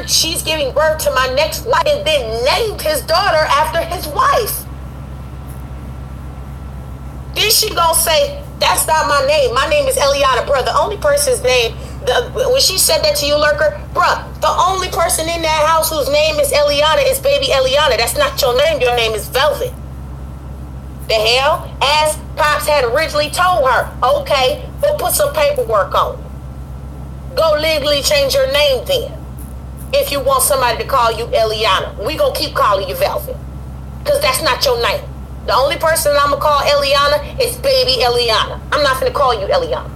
She's giving birth to my next wife, and then named his daughter after his wife. Then she gonna say, that's not my name. My name is Eliana, bruh. The only person's name, when she said that to you, Lurker, bruh, the only person in that house whose name is Eliana is baby Eliana. That's not your name. Your name is Velvet. The hell? As Pops had originally told her, okay, go put some paperwork on. Go legally change your name then. If you want somebody to call you Eliana, we gonna keep calling you Velvet. Because that's not your name. The only person I'm gonna call Eliana is baby Eliana. I'm not gonna call you Eliana.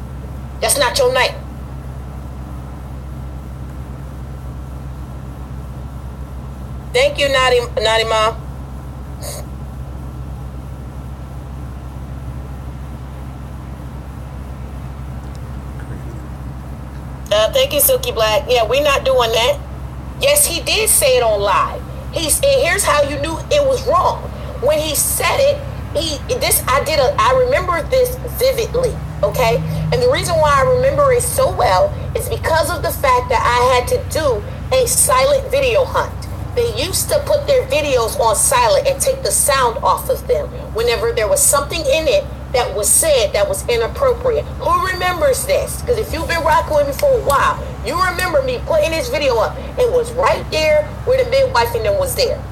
That's not your name. Thank you, Naughty Mom. Thank you, Silky Black. Yeah, we're not doing that. Yes, he did say it on live. And here's how you knew it was wrong. When he said it, I remember this vividly, okay? And the reason why I remember it so well is because of the fact that I had to do a silent video hunt. They used to put their videos on silent and take the sound off of them whenever there was something in it that was said that was inappropriate. Who remembers this? Because if you've been rocking with me for a while, you remember me putting this video up. It was right there where the midwife and them was there.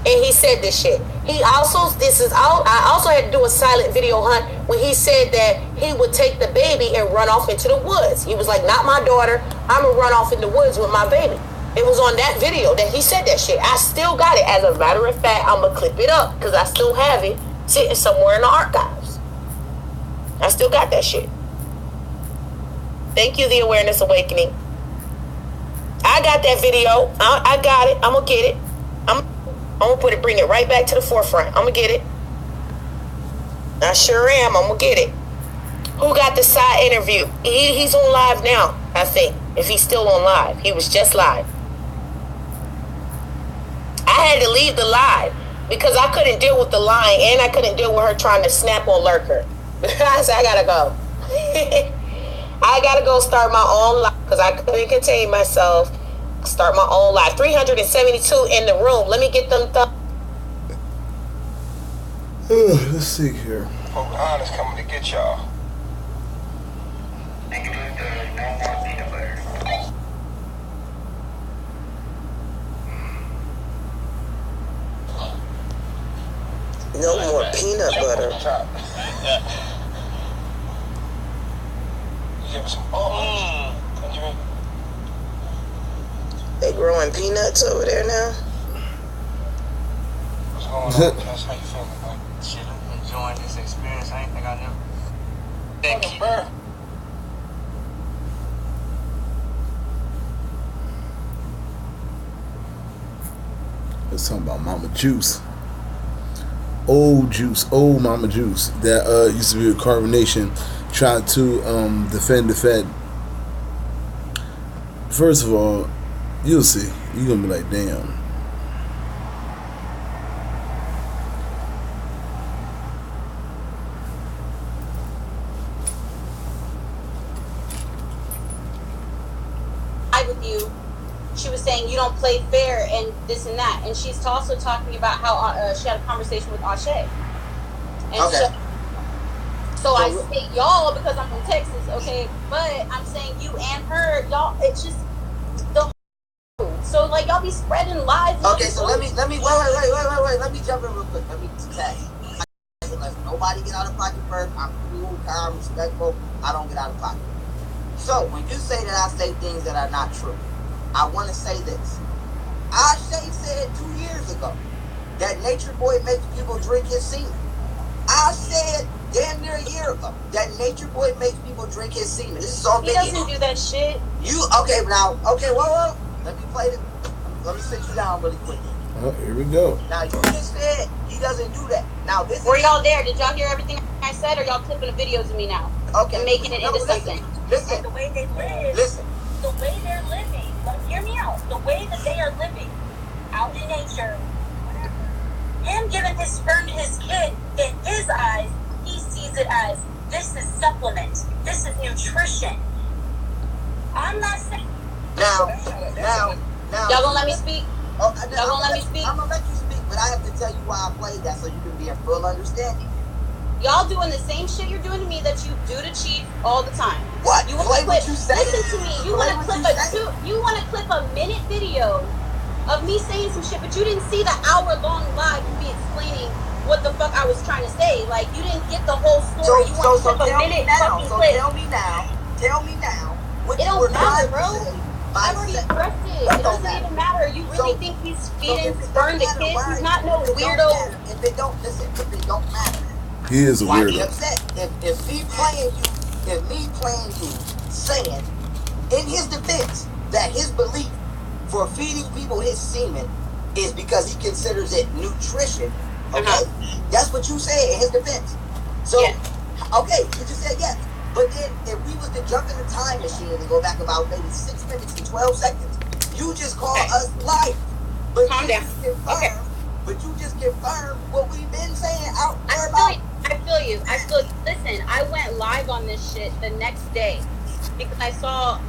And he said this shit. I also had to do a silent video hunt when he said that he would take the baby and run off into the woods. He was like, not my daughter. I'm going to run off in the woods with my baby. It was on that video that he said that shit. I still got it. As a matter of fact, I'm going to clip it up because I still have it sitting somewhere in the archives. I still got that shit. Thank you, The Awareness Awakening. I got that video. I got it. I'm going to get it. I'm going to bring it right back to the forefront. I'm going to get it. I sure am. I'm going to get it. Who got the side interview? He's on live now, I think. If he's still on live. He was just live. I had to leave the live because I couldn't deal with the lying and I couldn't deal with her trying to snap on Lurker. I said, I gotta go. I gotta go start my own live because I couldn't contain myself. Start my own live. 372 in the room. Let me get them let's see here. Pocahontas coming to get y'all. no more peanut butter. They growing peanuts over there now? What's going on? That's how you feeling, like shit, I'm enjoying this experience. I ain't think I never. Thank you. Let's talk about Mama Juice. Old Mama Juice that used to be with Carbonation, tried to defend the Fed. First of all, you'll see. You're gonna be like, damn. With you, she was saying you don't play fair and this and that, and she's also talking about how she had a conversation with Ashe, and okay. so I say y'all because I'm from Texas, okay, but I'm saying you and her, y'all. It's just the so like y'all be spreading lies. Okay, so let me wait. Let me jump in real quick. Let me say, let nobody get out of pocket first. I'm cool, calm, respectful. I don't get out of pocket. So, when you say that I say things that are not true, I want to say this. Ashe said 2 years ago that Natureboy makes people drink his semen. I said damn near a year ago that Natureboy makes people drink his semen. This is all He doesn't do that shit. Well, let me play it. Let me sit you down really quick. Oh, here we go. Now, you just said he doesn't do that. Now, this Were y'all there? Did y'all hear everything I said, or y'all clipping the videos of me now? Okay. And making it into something. Listen. The way they live. Listen. The way they're living. Like, hear me out. The way that they are living out in nature, whatever. Him giving his sperm to his kid, in his eyes, he sees it as this is supplement. This is nutrition. I'm not saying. Now, Now, Y'all gonna let me speak? Oh, Y'all gonna let me speak? I'm gonna let you speak, but I have to tell you why I played that so you can be in full understanding. Y'all doing the same shit you're doing to me that you do to Chief all the time. What? You Play what you say. Listen to me. You want to clip a minute video of me saying some shit, but you didn't see the hour-long live of me explaining what the fuck I was trying to say. Like, you didn't get the whole story. You want to clip a minute fucking clip. Tell me now. What it you don't were matter, trying bro. to say. I've already expressed it. It doesn't even matter. You really think he's feeding Burn the kids? He's not no weirdo. If it don't matter. He is a Why weirdo. be upset? If me playing you saying in his defense that his belief for feeding people his semen is because he considers it nutrition. Okay, that's what you said in his defense. So, okay, you just said yes. But then, if we was to jump in the time machine and go back about maybe 6 minutes and 12 seconds, you just call us liars. But calm down. But you just confirmed what we've been saying out there I feel you. Listen, I went live on this shit the next day because I saw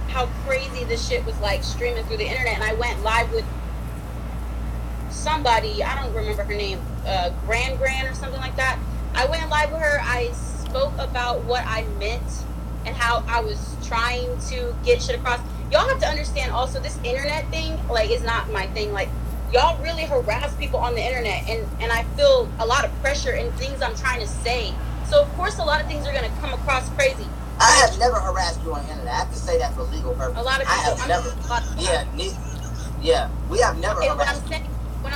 how crazy this shit was like streaming through the internet, and I went live with somebody, I don't remember her name, Gran or something like that. I went live with her. I spoke about what I meant and how I was trying to get shit across. Y'all have to understand also, this internet thing, like, is not my thing. Like, y'all really harass people on the internet, and I feel a lot of pressure in things I'm trying to say. So of course a lot of things are gonna come across crazy. I have never harassed you on the internet. I have to say that for legal purposes. A lot of people. I have never. Yeah, we have never harassed. What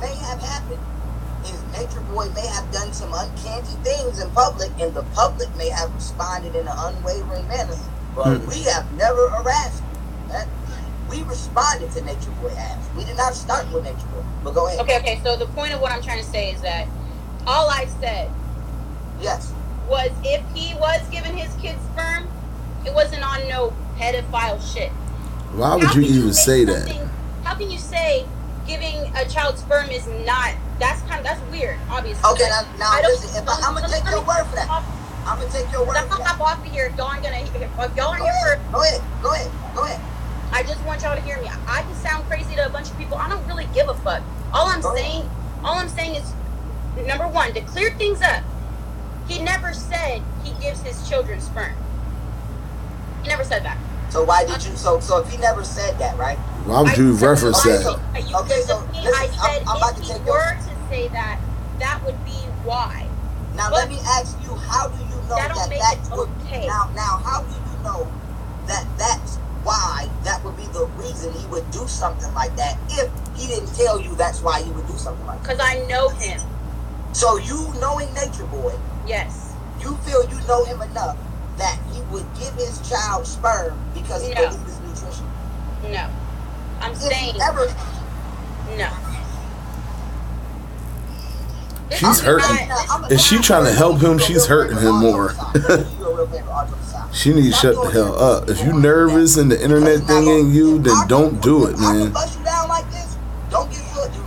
may have happened is Natureboy may have done some uncanny things in public, and the public may have responded in an unwavering manner. But we have never harassed you. We responded to Natureboy ass. We did not start with Natureboy. But go ahead. Okay. So the point of what I'm trying to say is that all I said was if he was giving his kids sperm, it wasn't on no pedophile shit. Why would you even say that? How can you say giving a child sperm is not? That's weird, obviously. Okay, now listen. I'm gonna take your word for that. I'm gonna take your word for that. I'm hop off of here. Y'all ain't gonna. If y'all are here first. Go ahead. I just want y'all to hear me. I can sound crazy to a bunch of people. I don't really give a fuck. All I'm saying is, number one, to clear things up. He never said he gives his children sperm. He never said that. So why did you? So if he never said that, right? Why would you reference that? Okay, so listen, I said I'm about to if take he were to say that, that would be why. Now let me ask you, how do you know that's okay? Now how do you know that that's why that would be the reason he would do something like that if he didn't tell you that's why he would do something like that? Because I know him. So you knowing Natureboy, yes, you feel you know him enough that he would give his child sperm because he believes it's nutrition? No. I'm saying no. She's hurting. Is she trying to help him? She's hurting him more. She needs to shut the hell up. If you nervous and the internet thing ain't you, then don't do it, man. I can bust you down like this. Do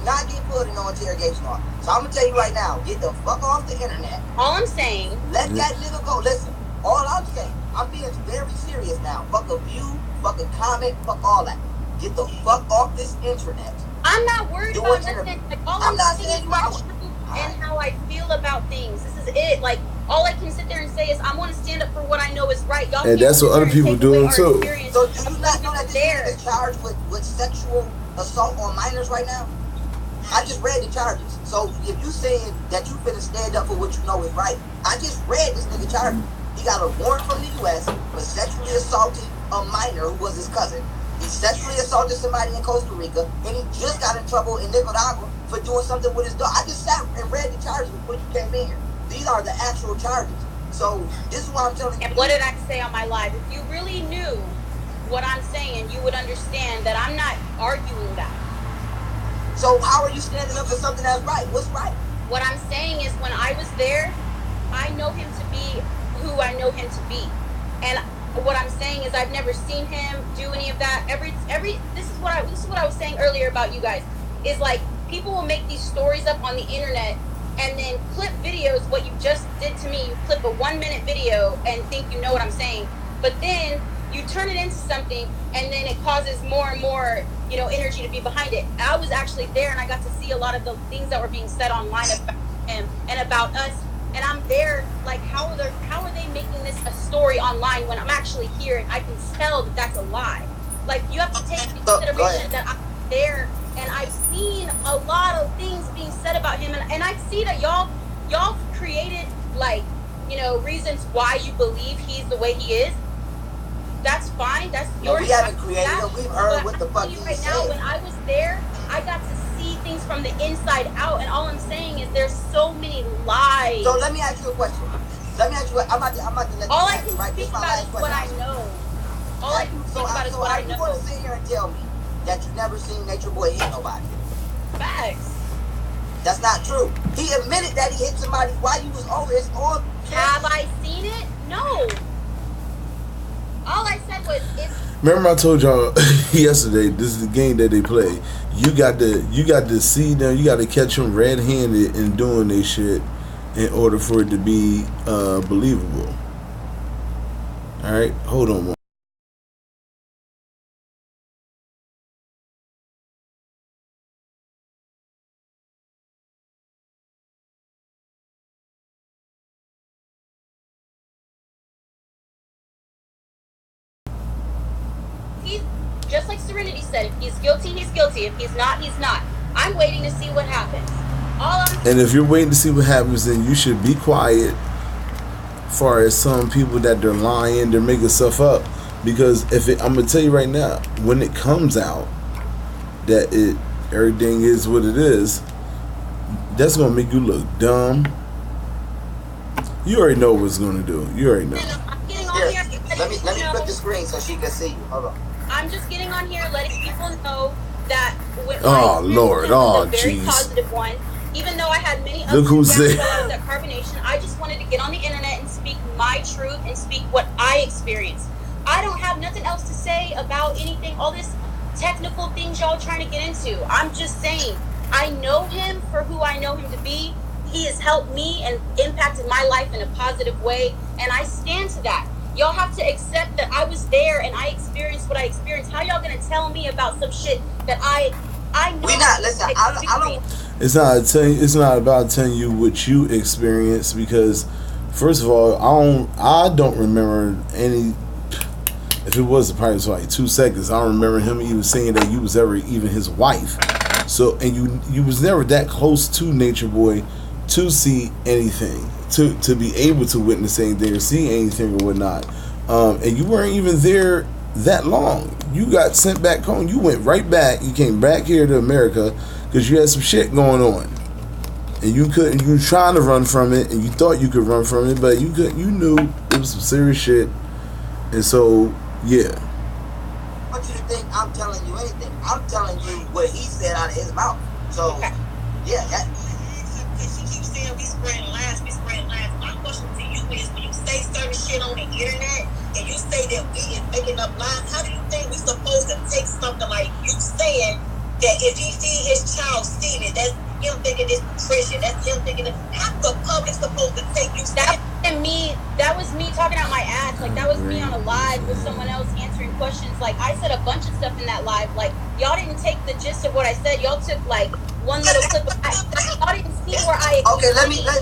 not get put in no interrogation on. So I'm gonna tell you right now, get the fuck off the internet. All I'm saying, let that nigga go. Listen, all I'm saying, I'm being very serious now. Fuck a view, fuck a comment, fuck all that. Get the fuck off this internet. I'm not worried about nothing. Like, all I'm saying is my truth and how I feel about things. This is it. Like, all I can sit there and say is I want to stand up for what I know is right. Y'all, and that's what other people doing too. So do you not know that this nigga is charged with sexual assault on minors right now? I just read the charges. So if you saying that you finna stand up for what you know is right, I just read this nigga charges. He got a warrant from the U.S. for sexually assaulting a minor who was his cousin. He sexually assaulted somebody in Costa Rica, and he just got in trouble in Nicaragua for doing something with his dog. I just sat and read the charges before you came in here. These are the actual charges. So this is what I'm telling you. And what did I say on my live? If you really knew what I'm saying, you would understand that I'm not arguing that. So how are you standing up for something that's right? What's right? What I'm saying is when I was there, I know him to be who I know him to be. And what I'm saying is I've never seen him do any of that. This is what I was saying earlier about you guys. Is like people will make these stories up on the internet and then clip videos, what you just did to me. You clip a 1-minute video and think you know what I'm saying. But then you turn it into something, and then it causes more and more, you know, energy to be behind it. I was actually there, and I got to see a lot of the things that were being said online about him and about us. And I'm there, like, how are they making this a story online when I'm actually here and I can tell that that's a lie? Like, you have to take into consideration that I'm there and I've seen a lot of things being said about him, and I see that y'all created, like, you know, reasons why you believe he's the way he is. That's fine. That's your. We haven't created it. We've heard what the fuck he's right now. When I was there, I got to see things from the inside out, and all I'm saying is there's so many lies. So let me ask you a question. I'm about to let all you I can right? speak about is what I know. All I can speak about is what I know. So are you going to sit here and tell me that you've never seen Natureboy hit nobody? Facts. That's not true. He admitted that he hit somebody while you was over his own. Have I seen it? No. All I said was, remember I told y'all yesterday, this is the game that they play. You got to see them, you got to catch them red-handed and doing their shit in order for it to be believable. All right, hold on one. he's just like Serenity said, if he's guilty, he's guilty. If he's not, he's not. I'm waiting to see what happens. And if you're waiting to see what happens, then you should be quiet. As far as some people that they're lying, they're making stuff up. Because I'm gonna tell you right now, when it comes out that everything is what it is, that's gonna make you look dumb. You already know what it's gonna do. You already know. I'm getting on here. Let me flip the screen so she can see you. Hold on. I'm just getting on here, letting people know that with oh Lord, oh very jeez. Positive one. Even though I had many look who's there. That carbonation, I just wanted to get on the internet and speak my truth and speak what I experienced. I don't have nothing else to say about anything, all this technical things y'all trying to get into. I'm just saying, I know him for who I know him to be. He has helped me and impacted my life in a positive way, and I stand to that. Y'all have to accept that I was there and I experienced what I experienced. How y'all gonna tell me about some shit that I know? We not listen. I don't. It's not about telling you what you experienced, because first of all, I don't remember any. If it was probably like 2 seconds, I don't remember him even saying that you was ever even his wife. So, and you was never that close to Natureboy to see anything, to be able to witness anything or see anything or whatnot. And you weren't even there that long. You got sent back home. You went right back. You came back here to America because you had some shit going on, and you couldn't. You were trying to run from it, and you thought you could run from it, but you could. You knew it was some serious shit, and so yeah. I want you to think I'm telling you anything. I'm telling you what he said out of his mouth. So yeah, that. She keeps saying we spread lies. My question to you is, when you say certain shit on the internet and you say that we is making up lies, how do you think we supposed to take something like you saying that if he see his child see it, that's him thinking it's nutrition, that's him thinking that, how the public supposed to take you? That was me talking out my ass. Like, that was me on a live with someone else answering questions. Like, I said a bunch of stuff in that live. Like, y'all didn't take the gist of what I said. Y'all took like one little clip of y'all didn't see where I okay,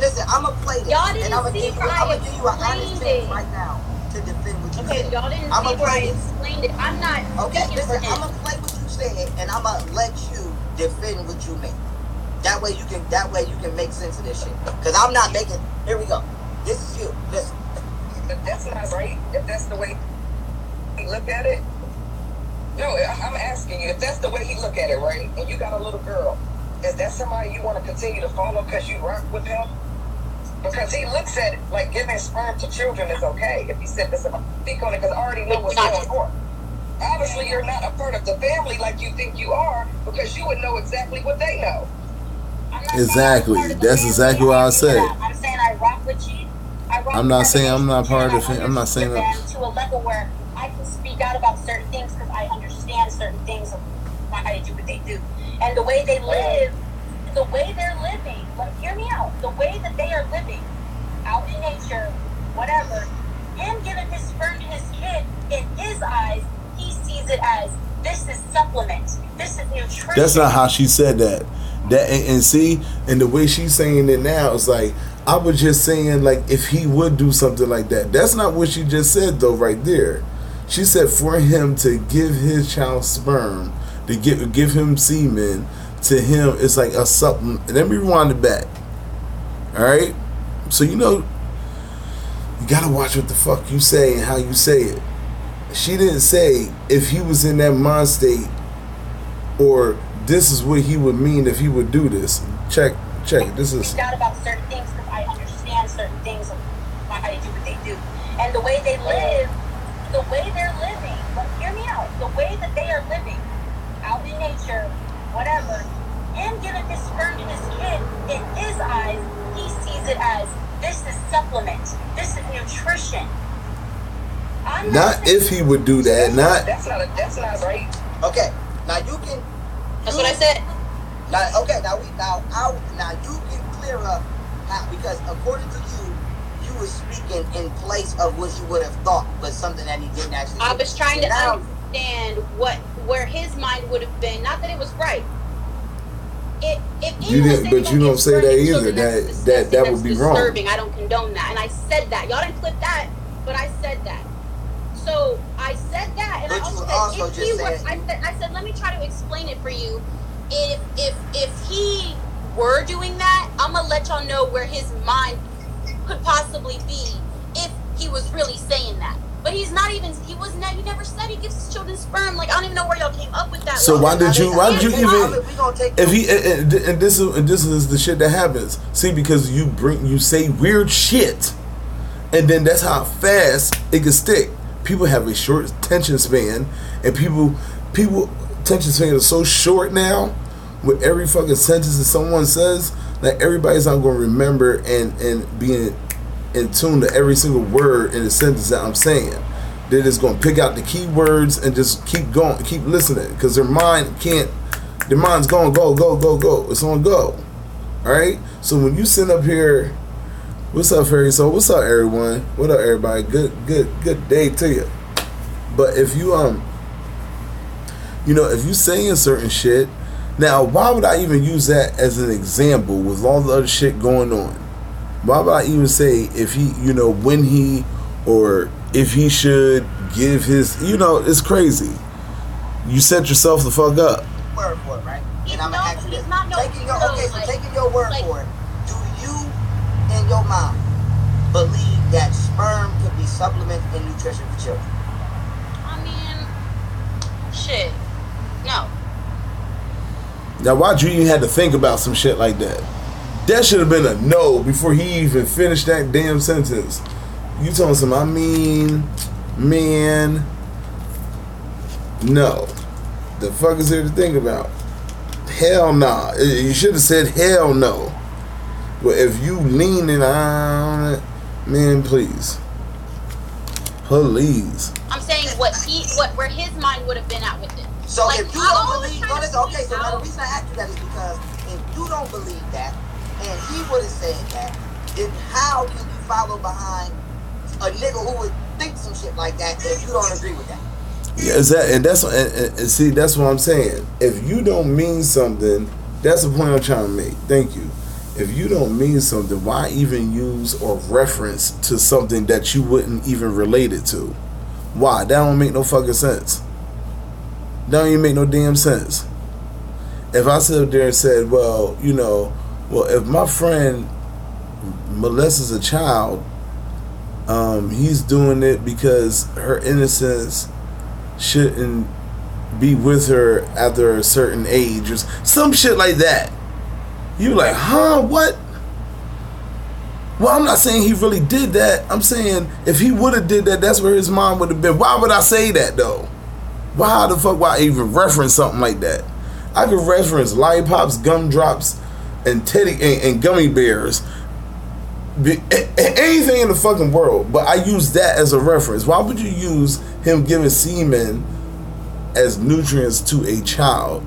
listen, I'm gonna play this. Y'all didn't and see where I give you an honest chance right now to defend what you said. Y'all didn't see where I explained it. I'm not speaking for him. I'm gonna play what you said, and I'm gonna let you defend what you meant. That way you can make sense of this shit. Cause I'm not making. Here we go. This is you. Listen. If that's not right, if that's the way he look at it, no, I'm asking you, if that's the way he look at it, right, and you got a little girl, is that somebody you want to continue to follow because you rock with him? Because he looks at it like giving sperm to children is okay. If he said this, speak on it, because I already know what's going on. Obviously, you're not a part of the family like you think you are, because you would know exactly what they know. Exactly. That's exactly what I said. I'm saying I rock with you. I'm not saying I'm not part of it. I'm not saying that. To a level where I can speak out about certain things because I understand certain things of why they do what they do. And the way they live, the way they're living, like, hear me out, the way that they are living out in nature, whatever, him giving his sperm to his kid in his eyes, he sees it as, this is supplement, this is nutrition. That's not how she said that. And see, and the way she's saying it now, it's like, I was just saying, like, if he would do something like that. That's not what she just said, though, right there. She said for him to give his child sperm, to give him semen, to him, it's like a supplement. Let me rewind it back. All right? So, you know, you got to watch what the fuck you say and how you say it. She didn't say if he was in that mind state, or this is what he would mean if he would do this. Check. This is... Not about certain things, because I understand certain things of why they do what they do. And the way they live, the way they're living, but hear me out, the way that they are living out in nature, whatever, him giving his sperm to his kid, in his eyes, he sees it as, this is supplement, this is nutrition. Not if he would do that, That's not right. Okay, now you can... That's what I said. Now you can clear up how, because according to you were speaking in place of what you would have thought, but something that he didn't actually. I was trying to understand where his mind would have been. Not that it was right. If you didn't, but you don't say that either. That would be disturbing. wrong. I don't condone that, and I said that. Y'all didn't clip that, but I said that. So I said that, and But I also said, if he were, I said, let me try to explain it for you. If he were doing that, I'm gonna let y'all know where his mind could possibly be if he was really saying that. But he's not even. He never said he gives his children sperm. Like, I don't even know where y'all came up with that. So why did you even? If he and this is the shit that happens. See, because you say weird shit, and then that's how fast it can stick. People have a short attention span, and people attention span is so short now. With every fucking sentence that someone says, that everybody's not going to remember and be in tune to every single word in the sentence that I'm saying. They're just going to pick out the key words and just keep going, keep listening, because their mind's going go. It's on go. All right. So when you sit up here, what's up, Fairy Soul? What's up, everyone? What up, everybody? Good day to you. But if you if you saying certain shit. Now, why would I even use that as an example with all the other shit going on? Why would I even say if he, when he, or if he should give his, it's crazy. You set yourself the fuck up. Word for it, right? And I'm taking your word for it. Do you, in your mind, believe that sperm could be supplement and nutrition for children? I mean, shit, no. Now, why'd you even have to think about some shit like that? That should have been a no before he even finished that damn sentence. You told him, man, no. The fuck is there to think about? Hell nah. You should have said hell no. But if you leaning on it, man, please. Please. I'm saying where his mind would have been at with it. So like, if you don't believe, okay, so now the reason I asked you that is because if you don't believe that, and he would have said that, then how can you follow behind a nigga who would think some shit like that if you don't agree with that? Yeah, see, that's what I'm saying. If you don't mean something, that's the point I'm trying to make. Thank you. If you don't mean something, why even use or reference to something that you wouldn't even relate it to? Why? That don't make no fucking sense. That don't even make no damn sense. If I sit up there and said, well, if my friend molests a child, he's doing it because her innocence shouldn't be with her after a certain age or some shit like that. You like, huh? What? Well, I'm not saying he really did that. I'm saying if he would have did that, that's where his mind would have been. Why would I say that though? Why the fuck would I even reference something like that? I could reference lollipops, gumdrops, and and gummy bears, anything in the fucking world. But I use that as a reference. Why would you use him giving semen as nutrients to a child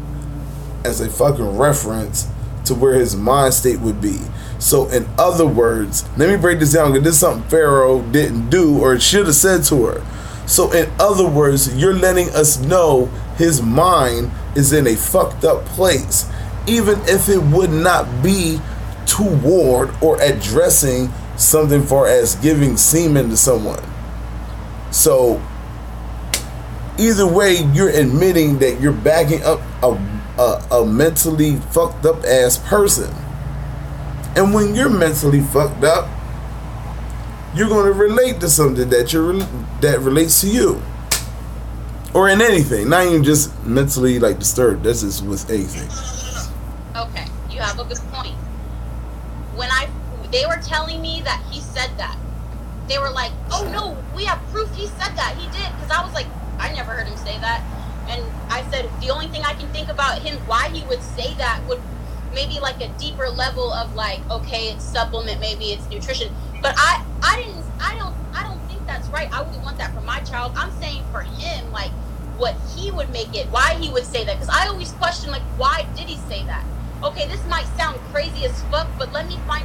as a fucking reference to where his mind state would be? So in other words, let me break this down, because this is something Pharaoh didn't do or should have said to her. So in other words, you're letting us know his mind is in a fucked up place, even if it would not be toward or addressing something far as giving semen to someone. So either way, you're admitting that you're backing up a mentally fucked up ass person. And when you're mentally fucked up, you're going to relate to something that relates to you, or in anything, not even just mentally like disturbed. That's just with anything. Okay, you have a good point. When they were telling me that he said that, they were like, "Oh no, we have proof he said that. He did." Because I was like, I never heard him say that, and I said the only thing I can think about him why he would say that would maybe like a deeper level of like, okay, it's supplement, maybe it's nutrition, but I don't think that's right. I wouldn't want that for my child. I'm saying for him, like what he would make it, why he would say that, because I always question like, why did he say that? Okay, this might sound crazy as fuck, but let me try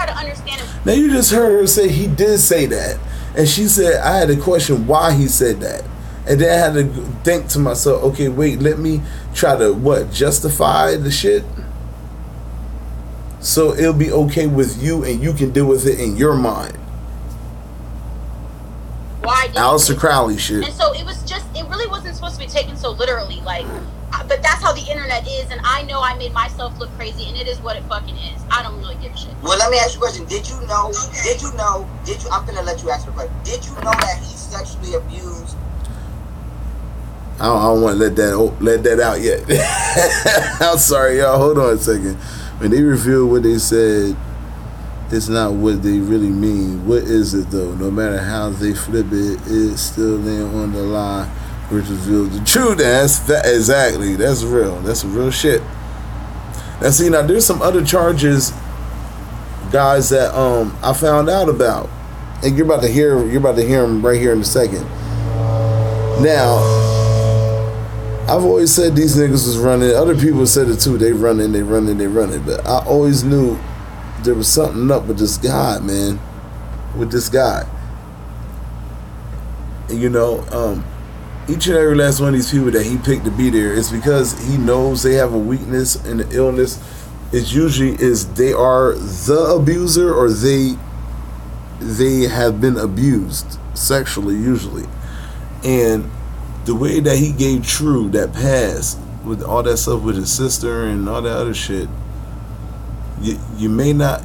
to understand it. Now you just heard her say he did say that, and she said I had to question why he said that, and then I had to think to myself, okay, wait, let me try to justify the shit, so it'll be okay with you, and you can deal with it in your mind. Why? Aleister Crowley shit. And so it really wasn't supposed to be taken so literally, like. But that's how the internet is, and I know I made myself look crazy, and it is what it fucking is. I don't really give a shit. Well, let me ask you a question. I'm gonna let you ask the question. Did you know that he's sexually abused? I don't want to let that out yet. I'm sorry, y'all. Hold on a second. When they reveal what they said, it's not what they really mean. What is it though? No matter how they flip it, it's still laying on the line, which reveals the truth. Exactly. That's real. That's real shit. Now see, there's some other charges, guys, that I found out about, and you're about to hear them right here in a second. Now, I've always said these niggas was running. Other people said it too. They running. But I always knew there was something up with this guy, man. With this guy. And each and every last one of these people that he picked to be there is because he knows they have a weakness and an illness. It's usually they are the abuser, or they have been abused sexually, usually. And the way that he gave True that pass with all that stuff with his sister and all that other shit, you may not,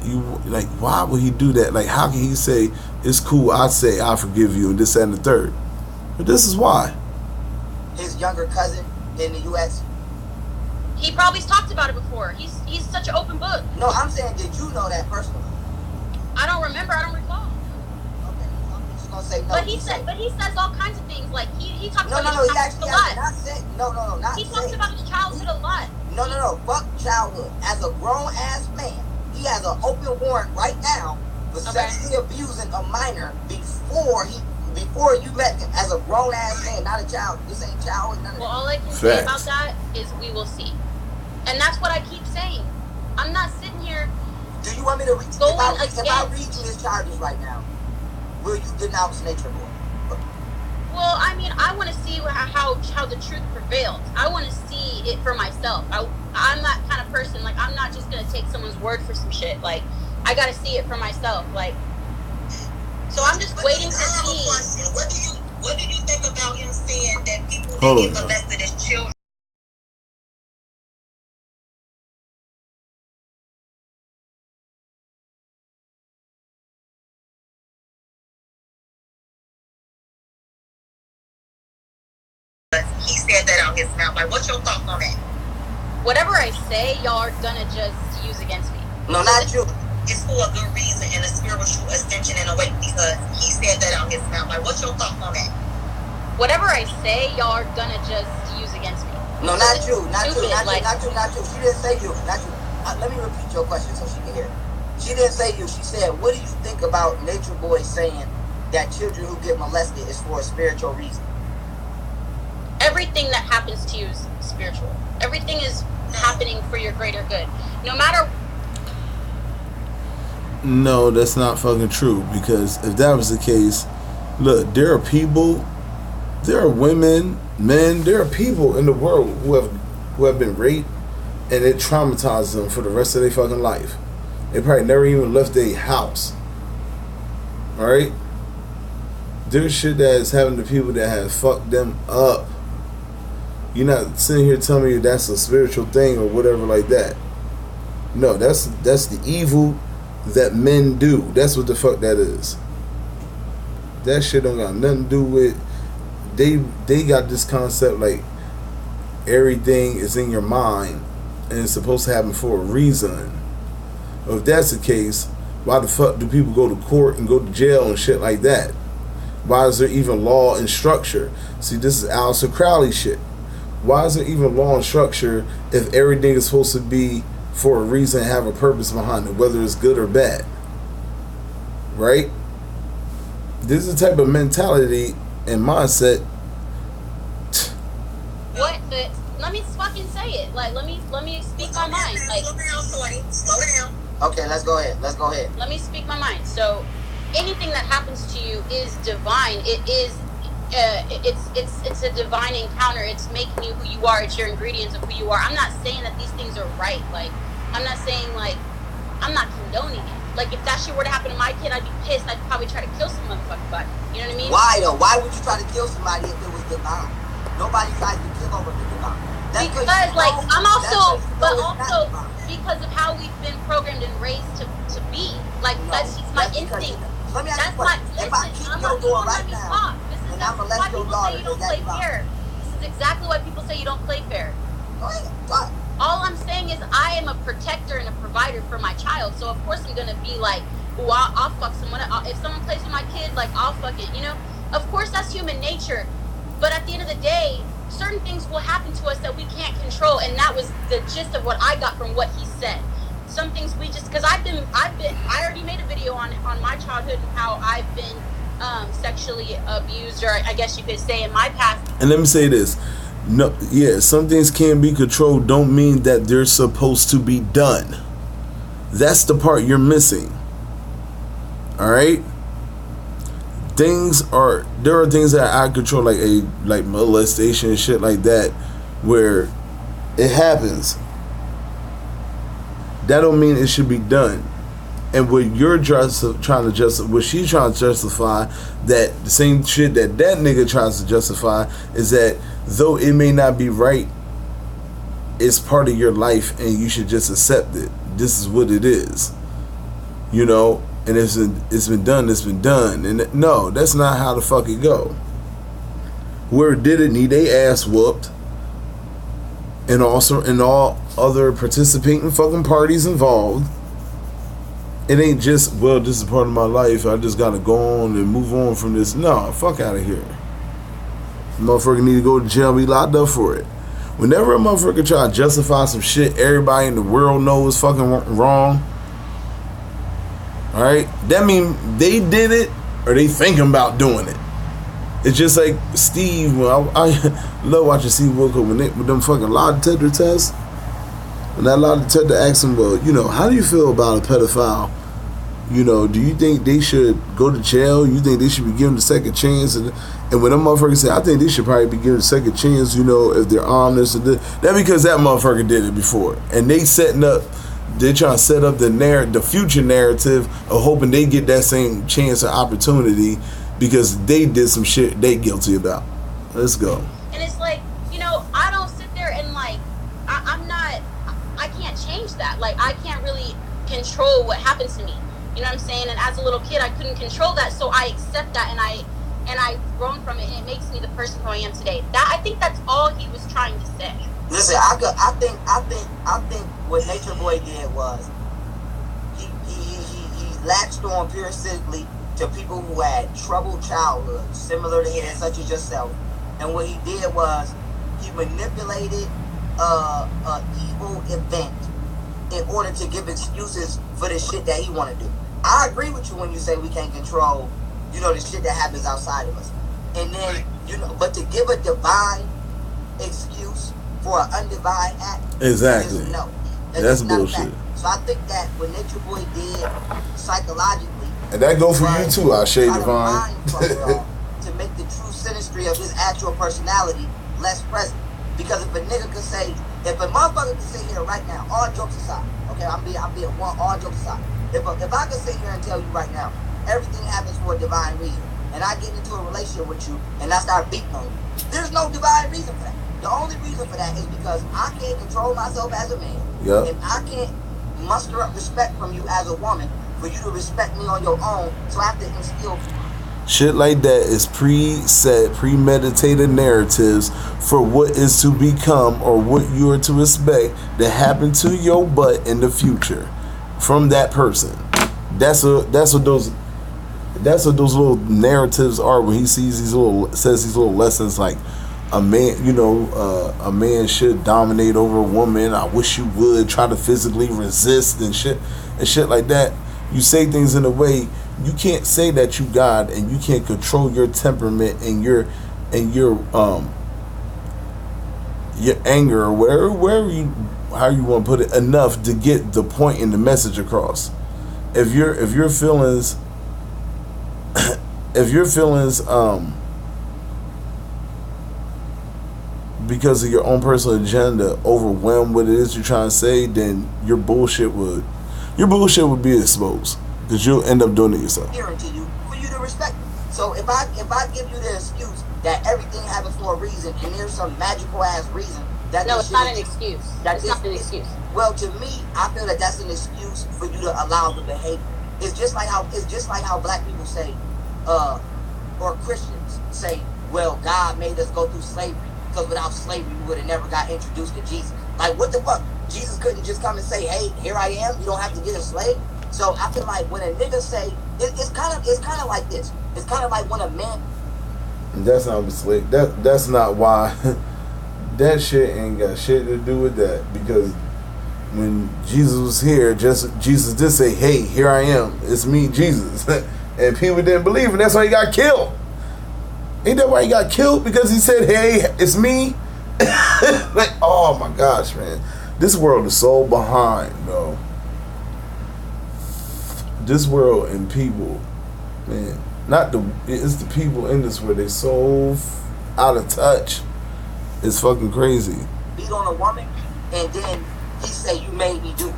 why would he do that? Like, how can he say, it's cool, I'd say I forgive you, and this, that, and the third? But this is why. His younger cousin in the U.S. He probably talked about it before. He's such an open book. No, I'm saying, did you know that personally? I don't remember. I don't recall. Okay, I'm just gonna say no. But he says all kinds of things. Like he talks about his childhood a lot. He talks about his childhood a lot. No. Fuck childhood. As a grown ass man, he has an open warrant right now for sexually abusing a minor before you met him, as a grown ass man, not a child. This ain't childhood. None of well, all I can say about that is we will see, and that's what I keep saying. I'm not sitting here. Do you want me to read? If I read you his charges right now, will you denounce Natureboy? Well, I mean, I want to see how the truth prevails. I want to see it for myself. I'm that kind of person. Like, I'm not just gonna take someone's word for some shit. Like, I gotta see it for myself. Like. So I'm just waiting to see. What do you think about him saying that people that get molested as children? He said that out his mouth. Like, what's your thoughts on that? Whatever I say, y'all are gonna just use against me. No, not you. It's for a good reason and a spiritual ascension in a way, because he said that out his mouth. Like, what's your thoughts on that? Whatever I say, y'all are gonna just use against me. No, not you. Not you. She didn't say you. Not you. Let me repeat your question so she can hear. She didn't say you. She said, what do you think about Natureboy saying that children who get molested is for a spiritual reason? Everything that happens to you is spiritual. Everything is happening for your greater good. No matter. No, that's not fucking true, because if that was the case, Look, there are people, there are women, men, there are people in the world who have been raped, and it traumatizes them for the rest of their fucking life. They probably never even left their house. Alright? There's shit that is happening to people that have fucked them up. You're not sitting here telling me that's a spiritual thing or whatever like that. No, that's the evil that men do. That's what the fuck that is. That shit don't got nothing to do with. They got this concept like everything is in your mind and it's supposed to happen for a reason. Well, if that's the case, why the fuck do people go to court and go to jail and shit like that? Why is there even law and structure? See, this is Aleister Crowley shit. Why is there even law and structure if everything is supposed to be for a reason and have a purpose behind it, whether it's good or bad? Right? This is the type of mentality and mindset. What? Let me fucking say it. Like, let me speak my mind. Like, Slow down. Okay, let's go ahead. Let me speak my mind. So, anything that happens to you is divine. It is. It's a divine encounter. It's making you who you are. It's your ingredients of who you are. I'm not saying that these things are right. Like, I'm not saying, like, I'm not condoning it. Like, if that shit were to happen to my kid, I'd be pissed. I'd probably try to kill some motherfucking body. You know what I mean? Why though? Why would you try to kill somebody if it was divine? Nobody tries to kill over the divine. Because like, I'm also, but also because of how we've been programmed and raised to be. Like, that's just my instinct. Let me ask That's you a my question. If I instinct. keep I'm your not door gonna let right me now, talk. This is and I'm gonna let why your people daughter, say you is don't that play wrong? fair. This is exactly why people say you don't play fair. Go ahead. Go ahead. All I'm saying is I am a protector and a provider for my child. So of course I'm gonna be like, oh, I'll fuck someone. If someone plays with my kid, like, I'll fuck it. You know, of course that's human nature. But at the end of the day, certain things will happen to us that we can't control, and that was the gist of what I got from what he said. Some things we just, because I already made a video on my childhood and how I've been sexually abused, or I guess you could say in my past. And let me say this. No, yeah, some things can be controlled don't mean that they're supposed to be done. That's the part you're missing. All right? There are things that I control, like molestation and shit like that, where it happens. That don't mean it should be done. And what you're trying to justify, what she's trying to justify, that the same shit that nigga tries to justify, is that though it may not be right, it's part of your life and you should just accept it. This is what it is. You know? And it's been done, it's been done. And no, that's not how the fuck it go. Whoever did it need their ass whooped. And also in all other participating fucking parties involved. It ain't just, well, this is part of my life, I just gotta go on and move on from this. No, fuck out of here. Motherfucker need to go to jail and be locked up for it. Whenever a motherfucker try to justify some shit everybody in the world knows is fucking wrong, alright, that mean they did it or they thinking about doing it. It's just like Steve, I love watching Steve Wilkos with them fucking lie detector tests. When that lie detector asks him, well, you know, how do you feel about a pedophile? You know, do you think they should go to jail? You think they should be given a second chance? And when them motherfuckers say, I think they should probably be given a second chance, you know, if they're honest. That because that motherfucker did it before. And they trying to set up the future narrative of hoping they get that same chance or opportunity because they did some shit they guilty about. Let's go. And it's like, you know, I don't sit there and like, I can't change that. Like, I can't really control what happened to me. You know what I'm saying? And as a little kid, I couldn't control that, so I accept that, and I've grown from it, and it makes me the person who I am today. I think that's all he was trying to say. Listen, I think what Natureboy did was he latched on parasitically to people who had troubled childhoods, similar to his, such as yourself. And what he did was he manipulated an evil event in order to give excuses for the shit that he want to do. I agree with you when you say we can't control, you know, the shit that happens outside of us. And then, you know, but to give a divine excuse for an undivine act, exactly. No, that's bullshit. So I think that what Natureboy did psychologically, And that go for you too, Ashe Divine. To make the true synastry of his actual personality less present. Because if a nigga could say, if a motherfucker could sit here right now, all jokes aside, okay, I'm being one, all jokes aside. If I could sit here and tell you right now, everything happens for a divine reason, and I get into a relationship with you, and I start beating on you, there's no divine reason for that. The only reason for that is because I can't control myself as a man, and I can't muster up respect from you as a woman for you to respect me on your own, so I have to instill shit like that is preset, premeditated narratives for what is to become or what you are to expect to happen to your butt in the future from that person. That's what those little narratives are when he says these little lessons like a man, a man should dominate over a woman. I wish you would try to physically resist and shit like that. You say things in a way you can't say that you God and you can't control your temperament and your anger or wherever how you want to put it enough to get the point and the message across. If your feelings because of your own personal agenda overwhelm what it is you're trying to say, then your bullshit would be exposed. Because you'll end up doing it yourself. To you for you to respect me. So if I give you the excuse that everything happens for a reason and there's some magical ass reason that no, it's not an excuse. That's not an excuse. Well, to me, I feel that that's an excuse for you to allow the behavior. It's just like how black people say, or Christians say, well, God made us go through slavery because without slavery we would have never got introduced to Jesus. Like, what the fuck? Jesus couldn't just come and say, hey, here I am. You don't have to get a slave. So I feel like when a nigga say, it's kind of like this. It's kind of like when a man. That's not slave. That's not why. That shit ain't got shit to do with that. Because when Jesus was here, Jesus did say, hey, here I am. It's me, Jesus. And people didn't believe, and that's why he got killed. Ain't that why he got killed? Because he said, hey, it's me. Like, oh my gosh, man. This world is so behind, bro. This world and people, man, it's the people in this world, they so out of touch. It's fucking crazy. Beat on a woman, and then he say, you made me do it.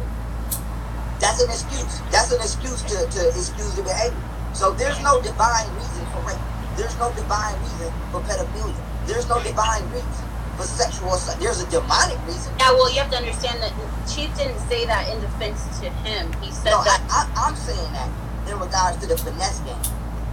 That's an excuse. That's an excuse to excuse the behavior. So there's no divine reason for rape. There's no divine reason for pedophilia. There's no divine reason for sexual assault. There's a demonic reason. Yeah, well, you have to understand that Chief didn't say that in defense to him. He said that. I'm saying that in regards to the finesse game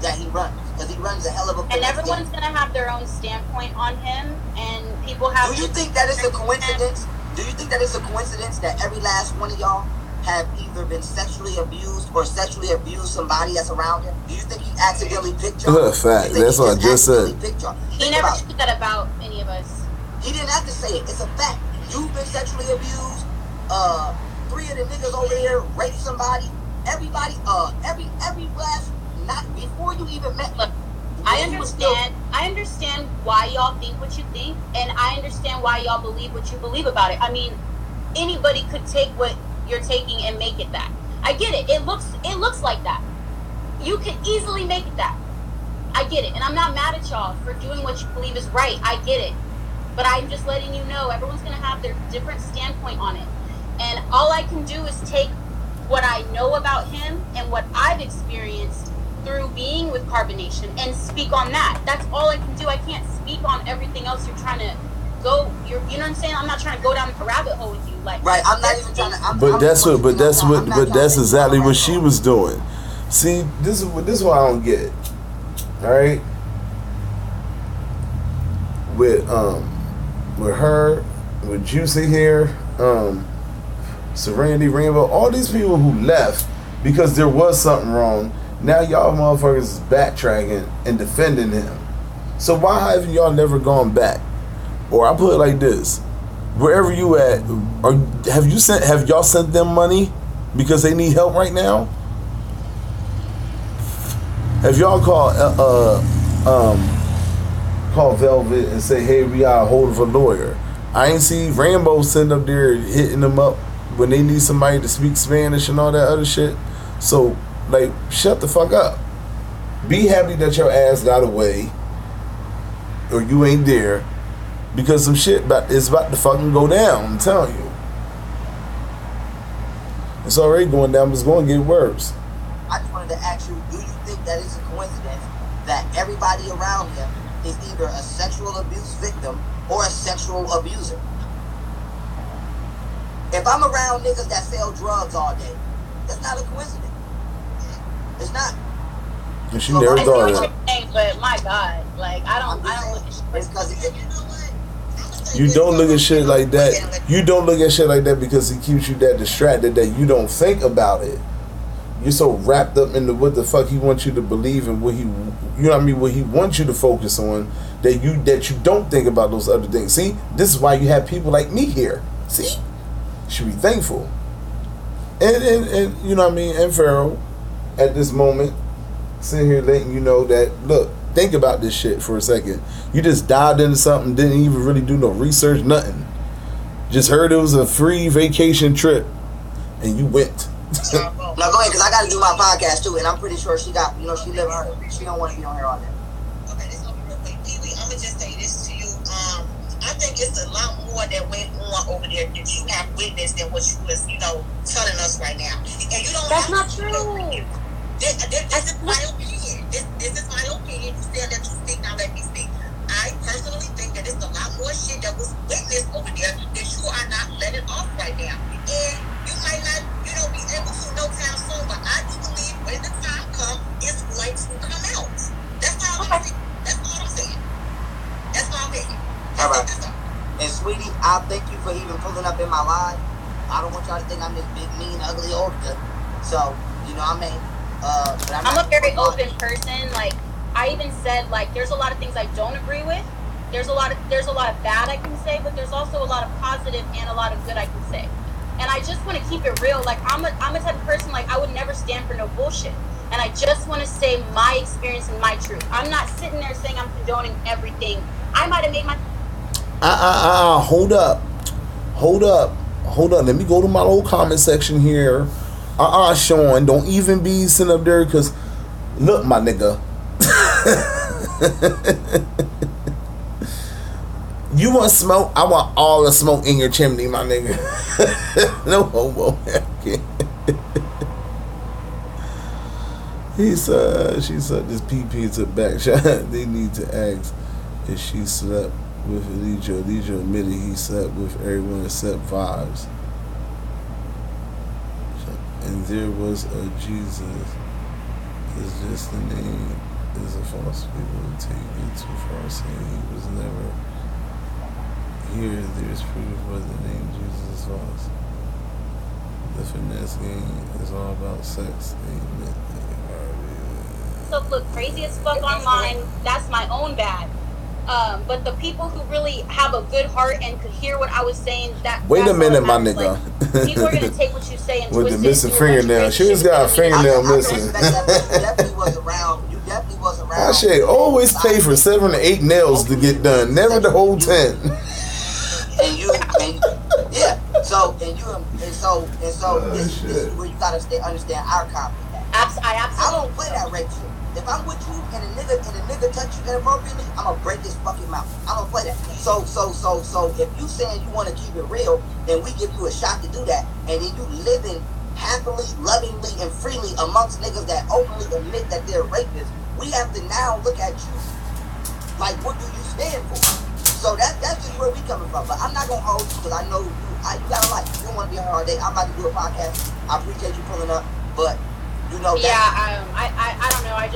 that he runs. Because he runs a hell of a finesse game. And everyone's going to have their own standpoint on him. And people have... Do you think that it's a coincidence? Do you think that it's a coincidence that every last one of y'all have either been sexually abused or sexually abused somebody that's around him? Do you think he accidentally picked y'all? That's a fact. That's what I just said. He never said that about any of us. He didn't have to say it. It's a fact. You've been sexually abused. 3 of the niggas over here raped somebody. Everybody, every last, not before you even met. Look, I understand why y'all think what you think, and I understand why y'all believe what you believe about it. I mean, anybody could take what you're taking and make it that. I get it. It looks like that. You could easily make it that. I get it, and I'm not mad at y'all for doing what you believe is right. I get it. But I'm just letting you know everyone's going to have their different standpoint on it. And all I can do is take what I know about him and what I've experienced through being with Carbonation and speak on that. That's all I can do. I can't speak on everything else you're trying to go. You know what I'm saying? I'm not trying to go down the rabbit hole with you. Like, right. I'm not even trying to. But that's exactly what she was doing. See, this is what I don't get. All right. With her, with Juicy here, Serenity Rainbow, all these people who left because there was something wrong, now y'all motherfuckers is backtracking and defending him. So why haven't y'all never gone back? Or I put it like this: wherever you at, have y'all sent them money because they need help right now? Have y'all call Velvet and say, hey, we got a hold of a lawyer? I ain't see Rambo sitting up there hitting them up when they need somebody to speak Spanish and all that other shit. So Like, shut the fuck up. Be happy that your ass got away, or you ain't there, because some shit is about to fucking go down. I'm telling you, it's already going down, but it's going to get worse. I just wanted to ask you: do you think that it's a coincidence that everybody around him is either a sexual abuse victim or a sexual abuser? If I'm around niggas that sell drugs all day, that's not a coincidence. It's not. And she never thought of that. But my God, like I don't look at shit. It's because you don't look at shit like that. You don't look at shit like that because he keeps you that distracted that you don't think about it. You're so wrapped up into what the fuck he wants you to believe and what he, you know what I mean, what he wants you to focus on, that you don't think about those other things. See, this is why you have people like me here. See, you should be thankful. And you know what I mean, and Pharaoh, at this moment, sitting here letting you know that, look, think about this shit for a second. You just dived into something, didn't even really do no research, nothing. Just heard it was a free vacation trip, and you went. No, go ahead, because I got to do my podcast too, and I'm pretty sure she got, you know, she live her. She don't want to be on here all day. Okay, this gonna be real quick. Pee-wee, I'm gonna just say this to you. I think it's a lot more that went on over there that you have witnessed than what you was, you know, telling us right now. And you don't. That's not true. This is my opinion. This is my opinion. You said that you speak, now let me speak. I personally think that it's a lot more shit that was witnessed over there that you are not letting off right now. And you might not, you know, be able to no time soon, but I do believe when the time comes, it's going to come out. That's all I'm saying. That's all I'm saying. That's all I'm saying. All right. And sweetie, I thank you for even pulling up in my live. I don't want y'all to think I'm this big, mean, ugly old girl. So, you know what I mean? But I'm a very open person. Like, I even said, like, there's a lot of things I don't agree with. There's a lot of bad I can say, but there's also a lot of positive and a lot of good I can say. And I just want to keep it real. Like, I'm a type of person, like, I would never stand for no bullshit. And I just want to say my experience and my truth. I'm not sitting there saying I'm condoning everything. I might have made my... Hold up. Let me go to my little comment section here. Sean, don't even be sitting up there, because, look, my nigga. You want smoke? I want all the smoke in your chimney, my nigga. No homo. She said this PP to back shot. They need to ask if she slept with Elijah. Elijah admitted he slept with everyone except Vibes. And there was a Jesus. It's just the name is a false people to take it too far, saying he was never here. There's proof but the name Jesus is false. The finesse game is all about sex. Amen. So look crazy as fuck online. That's my own bad. But the people who really have a good heart and could hear what I was saying, wait a minute, my nigga. Like, people are gonna take what you say and with twist the missing it fingernail. She just got a fingernail missing. You definitely was around. I should always pay for 7 to 8 nails to get done, never the whole 10. So this is where you gotta understand our conflict. I don't play that rape shit. If I'm with you and a nigga touch you inappropriately, I'm gonna break his fucking mouth. I don't play that. So if you saying you want to keep it real, and we give you a shot to do that, and then you living happily, lovingly, and freely amongst niggas that openly admit that they're rapists, we have to now look at you like, what do you stand for? So that's just where we coming from. But I'm not gonna hold you, because I know you got a life. You don't want to be here all day. I'm about to do a podcast. I appreciate you pulling up, but. You know, I don't know. I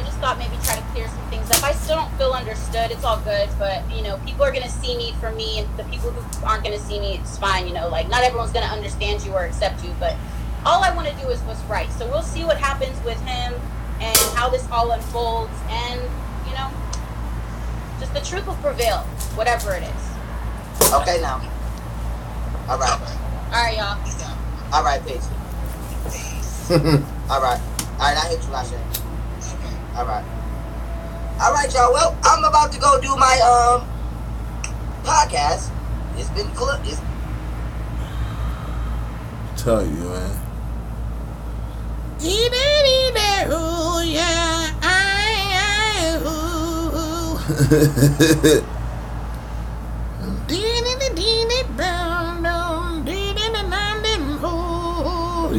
just thought maybe try to clear some things up. I still don't feel understood. It's all good, but you know, people are gonna see me for me, and the people who aren't gonna see me, it's fine. You know, like not everyone's gonna understand you or accept you, but all I want to do is what's right. So we'll see what happens with him and how this all unfolds, and you know, just the truth will prevail, whatever it is. Okay, now. All right. All right, y'all. All right, peace. All right, I hit you, I said. All right, y'all. Well, I'm about to go do my podcast. It's been cool. Tell you, man. You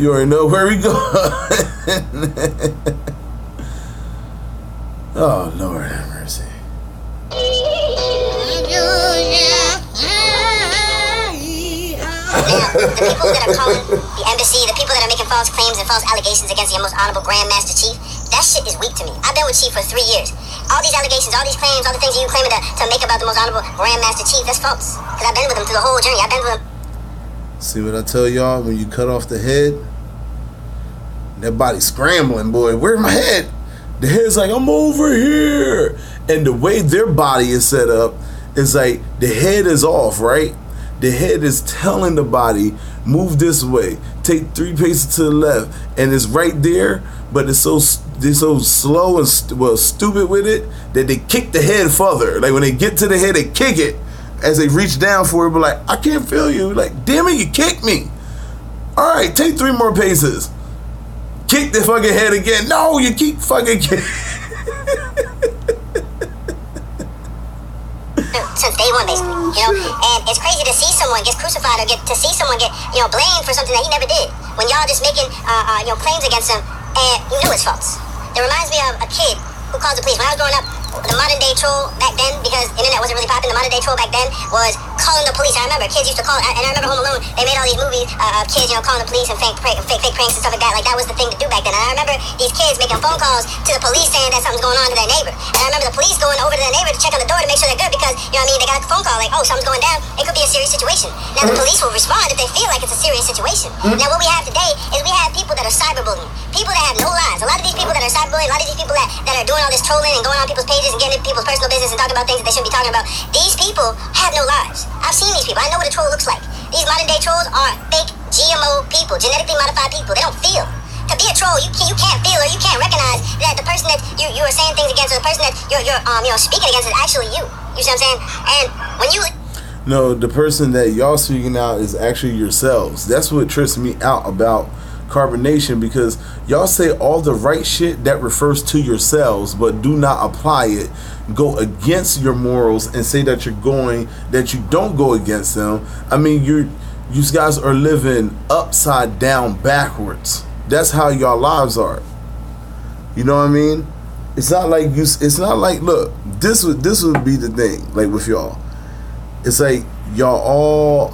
already know where we go. Oh, Lord have mercy. Now, the people that are calling the embassy, the people that are making false claims and false allegations against the most honorable Grand Master Chief, that shit is weak to me. I've been with Chief for 3 years. All these allegations, all these claims, all the things that you claiming to make about the most honorable Grand Master Chief, that's false. Because I've been with him through the whole journey. I've been with him. See what I tell y'all? When you cut off the head, that body scrambling, boy. Where's my head? The head's like, I'm over here. And the way their body is set up is like the head is off, right? The head is telling the body, move this way, take 3 paces to the left, and it's right there, but they're so slow and stupid with it that they kick the head further. Like when they get to the head, they kick it as they reach down for it, but like, I can't feel you. Like, damn it, you kicked me. All right, take 3 more paces. Kick the fucking head again. No, you keep fucking kicking. Since day one, basically, and it's crazy to see someone get crucified or to see someone get, blamed for something that he never did. When y'all just making, claims against him, and you knew it's false. It reminds me of a kid who calls the police. When I was growing up, the modern day troll back then, because internet wasn't really popping, the modern day troll back then was calling the police. I remember kids used to call, and I remember Home Alone, they made all these movies of kids, calling the police and fake pranks and stuff like that. Like that was the thing to do back then. And I remember these kids making phone calls to the police saying that something's going on to their neighbor. And I remember the police going over to their neighbor to check on the door to make sure they're good because, they got a phone call like, oh, something's going down. It could be a serious situation. Now the police will respond if they feel like it's a serious situation. Now what we have today is we have people that are cyberbullying. People that have no lives. A lot of these people that are cyberbullying, a lot of these people that are doing all this trolling and going on people's pages and getting into people's personal business and talking about things that they shouldn't be talking about. These people have no lives. I've seen these people. I know what a troll looks like. These modern day trolls are fake GMO people, genetically modified people. They don't feel. To be a troll, you can't feel or you can't recognize that the person that you are saying things against or the person that you're speaking against is actually you. You see what I'm saying? And when you... No, the person that y'all speaking out is actually yourselves. That's what trips me out about Carbonation, because y'all say all the right shit that refers to yourselves, but do not apply it, go against your morals and say that you don't go against them. I mean, you guys are living upside down backwards. That's how y'all lives are. You know what I mean? It's not like look, this would be the thing, like with y'all. It's like y'all all,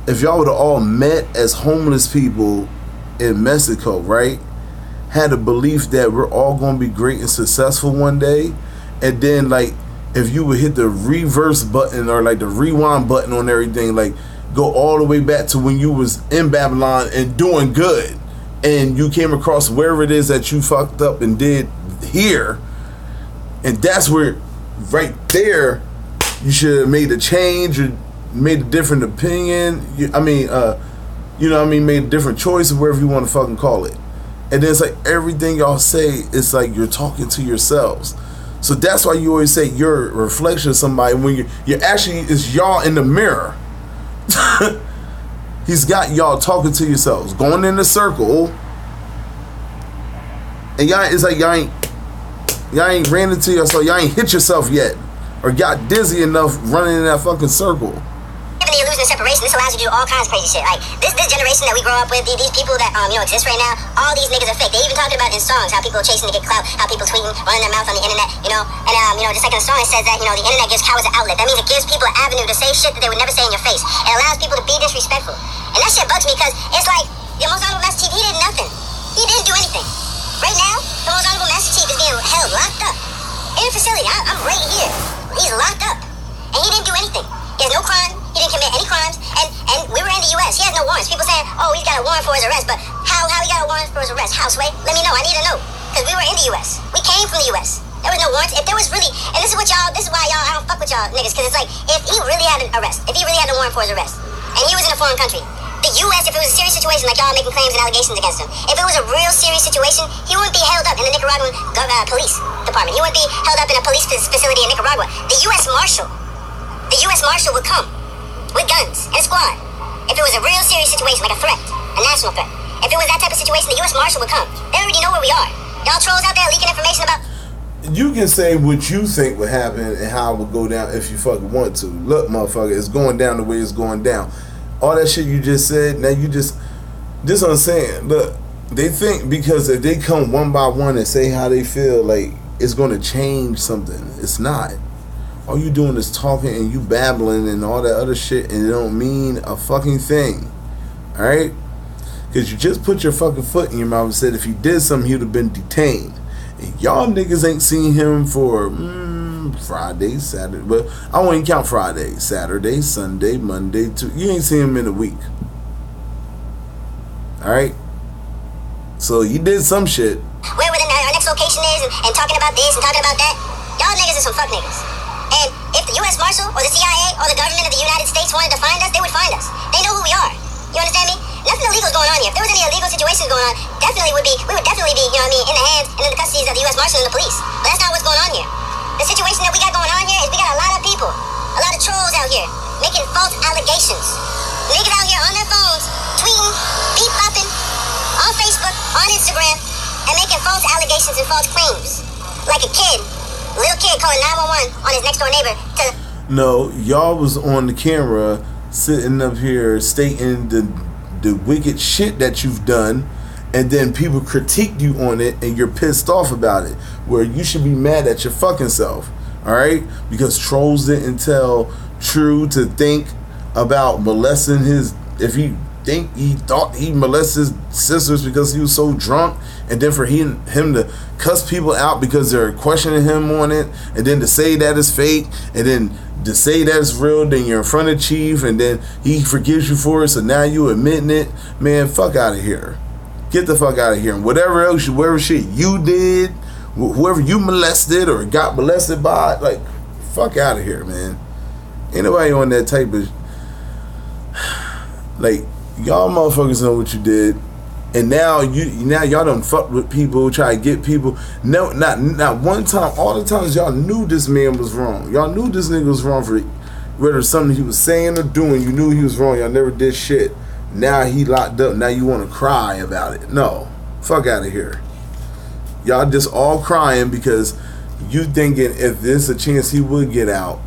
if y'all would have all met as homeless people in Mexico, right? Had a belief that we're all going to be great and successful one day. And then, like, if you would hit the reverse button or, like, the rewind button on everything, like, go all the way back to when you was in Babylon and doing good. And you came across wherever it is that you fucked up and did here. And that's where, right there, you should have made a change or made a different opinion. Made a different choice or whatever you want to fucking call it. And then it's like everything y'all say, it's like you're talking to yourselves. So that's why you always say you're a reflection of somebody when you're actually, it's y'all in the mirror. He's got y'all talking to yourselves, going in a circle. And it's like y'all ain't ran into yourself, y'all ain't hit yourself yet. Or got dizzy enough running in that fucking circle. Given the illusion of separation, this allows you to do all kinds of crazy shit. Like this generation that we grow up with, these people that exist right now, all these niggas are fake. They even talked about in songs how people are chasing to get clout, how people tweeting, running their mouth on the internet, and just like in a song it says that the internet gives cowards an outlet. That means it gives people an avenue to say shit that they would never say in your face. It allows people to be disrespectful, and that shit bugs me because it's like the most honorable Master Chief, he did nothing. He didn't do anything. Right now, the most honorable Master Chief is being held locked up in a facility. I'm right here. He's locked up, and he didn't do anything. He has no crime. He didn't commit any crimes, and we were in the U.S. He has no warrants. People saying, oh, he's got a warrant for his arrest, but how he got a warrant for his arrest? How, Sway? Let me know. I need to know, because we were in the U.S. We came from the U.S. There was no warrants. If there was really, and this is why I don't fuck with y'all niggas, because it's like, if he really had an arrest, if he really had a warrant for his arrest, and he was in a foreign country, the U.S., if it was a serious situation, like y'all making claims and allegations against him, if it was a real serious situation, he wouldn't be held up in the Nicaraguan police department. He wouldn't be held up in a police facility in Nicaragua. The U.S. Marshal would come with guns and a squad if it was a real serious situation, like a threat, a national threat. If it was that type of situation, the U.S. Marshal would come. They already know where we are. Y'all trolls out there leaking information about... You can say what you think would happen and how it would go down if you fucking want to. Look, motherfucker, it's going down the way it's going down. All that shit you just said, now you just... This what I'm saying. Look, they think because if they come one by one and say how they feel, like, it's going to change something. It's not. All you doing is talking and you babbling and all that other shit, and it don't mean a fucking thing. Alright? Because you just put your fucking foot in your mouth and said if he did something, he would have been detained. And y'all niggas ain't seen him for Friday, Saturday. But I won't even count Friday. Saturday, Sunday, Monday. You ain't seen him in a week. Alright? So you did some shit. Where our next location is and talking about this and talking about that. Y'all niggas are some fuck niggas. And if the U.S. Marshal or the CIA or the government of the United States wanted to find us, they would find us. They know who we are. You understand me? Nothing illegal is going on here. If there was any illegal situations going on, we would definitely be, you know what I mean, in the hands and in the custodies of the U.S. Marshal and the police. But that's not what's going on here. The situation that we got going on here is we got a lot of people, a lot of trolls out here making false allegations. Niggas out here on their phones, tweeting, beep bopping, on Facebook, on Instagram, and making false allegations and false claims. Like a kid, little kid calling 911 on his next door neighbor to... No, y'all was on the camera sitting up here stating the wicked shit that you've done, and then people critiqued you on it and you're pissed off about it, where you should be mad at your fucking self. Alright? Because trolls didn't tell True to think about molesting his... If he thought he molested his sisters because he was so drunk, and then for him to cuss people out because they're questioning him on it, and then to say that is fake, and then to say that's real, then you're in front of Chief, and then he forgives you for it, so now you admitting it. Man, fuck out of here. Get the fuck out of here. And whatever else, whatever shit you did, whoever you molested or got molested by, like, fuck out of here, man. Ain't nobody on that type of... Like, y'all motherfuckers know what you did, and now y'all done fuck with people, try to get people. No, not one time. All the times y'all knew this man was wrong. Y'all knew this nigga was wrong for whether something he was saying or doing. You knew he was wrong. Y'all never did shit. Now he locked up. Now you want to cry about it? No, fuck out of here. Y'all just all crying because you thinking if there's a chance he would get out,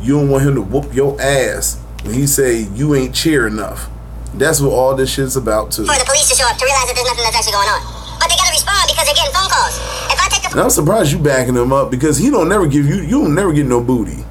you don't want him to whoop your ass when he say you ain't cheer enough. That's what all this shit's about too. For the police to show up to realize that there's nothing that's actually going on. But they gotta respond because they're getting phone calls. If I take the... And I'm surprised you backing him up because he don't never give you don't never get no booty.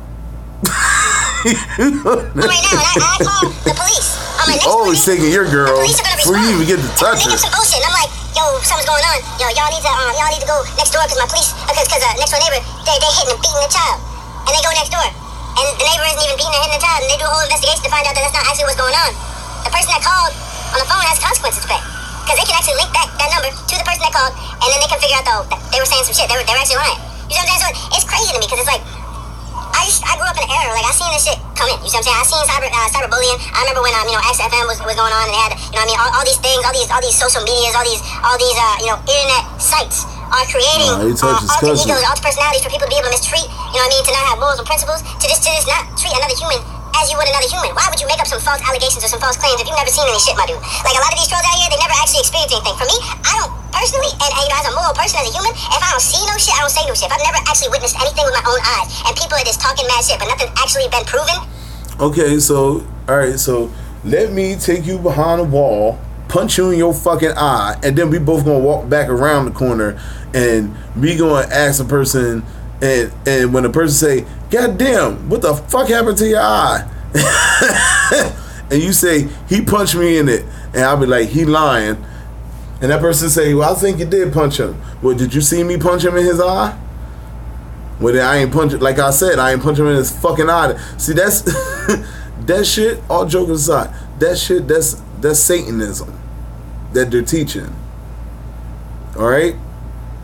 Right now, and I call the police. I'm like, always taking your girl before you even get to touch her. Some bullshit. And I'm like, yo, something's going on. Yo, y'all need to go next door because my police, because next door neighbor, they hitting and beating the child, and they go next door, and the neighbor isn't even beating or hitting the child, and they do a whole investigation to find out that that's not actually what's going on. The person that called on the phone has consequences to pay because they can actually link that number to the person that called, and then they can figure out they were saying some shit. They were actually lying. You know what I'm saying? So it's crazy to me because it's like. I grew up in an era, like, I seen this shit come in, you know what I'm saying? I seen cyberbullying. I remember when, XFM was going on, and they had, you know what I mean, all these things, all these social medias, all these internet sites are creating alter egos, alter personalities for people to be able to mistreat, you know what I mean, to not have morals and principles, to just not treat another human as you would another human. Why would you make up some false allegations or some false claims if you've never seen any shit, my dude? Like, a lot of these trolls out here, they never actually experienced anything. For me, I don't personally, and as a moral person, as a human, if I don't see no shit, I don't say no shit. If I've never actually witnessed anything with my own eyes, and people are just talking mad shit, but nothing's actually been proven. Okay, so, alright, so let me take you behind a wall, punch you in your fucking eye, and then we both gonna walk back around the corner, and we gonna ask a person, and when the person say, God damn, what the fuck happened to your eye? And you say, he punched me in it, and I'll be like, he lying. And that person say, well, I think you did punch him. Well, did you see me punch him in his eye? Well, then I ain't punch it. Like I said, I ain't punch him in his fucking eye. See, that's that shit, all joking aside, that shit, that's Satanism that they're teaching. Alright?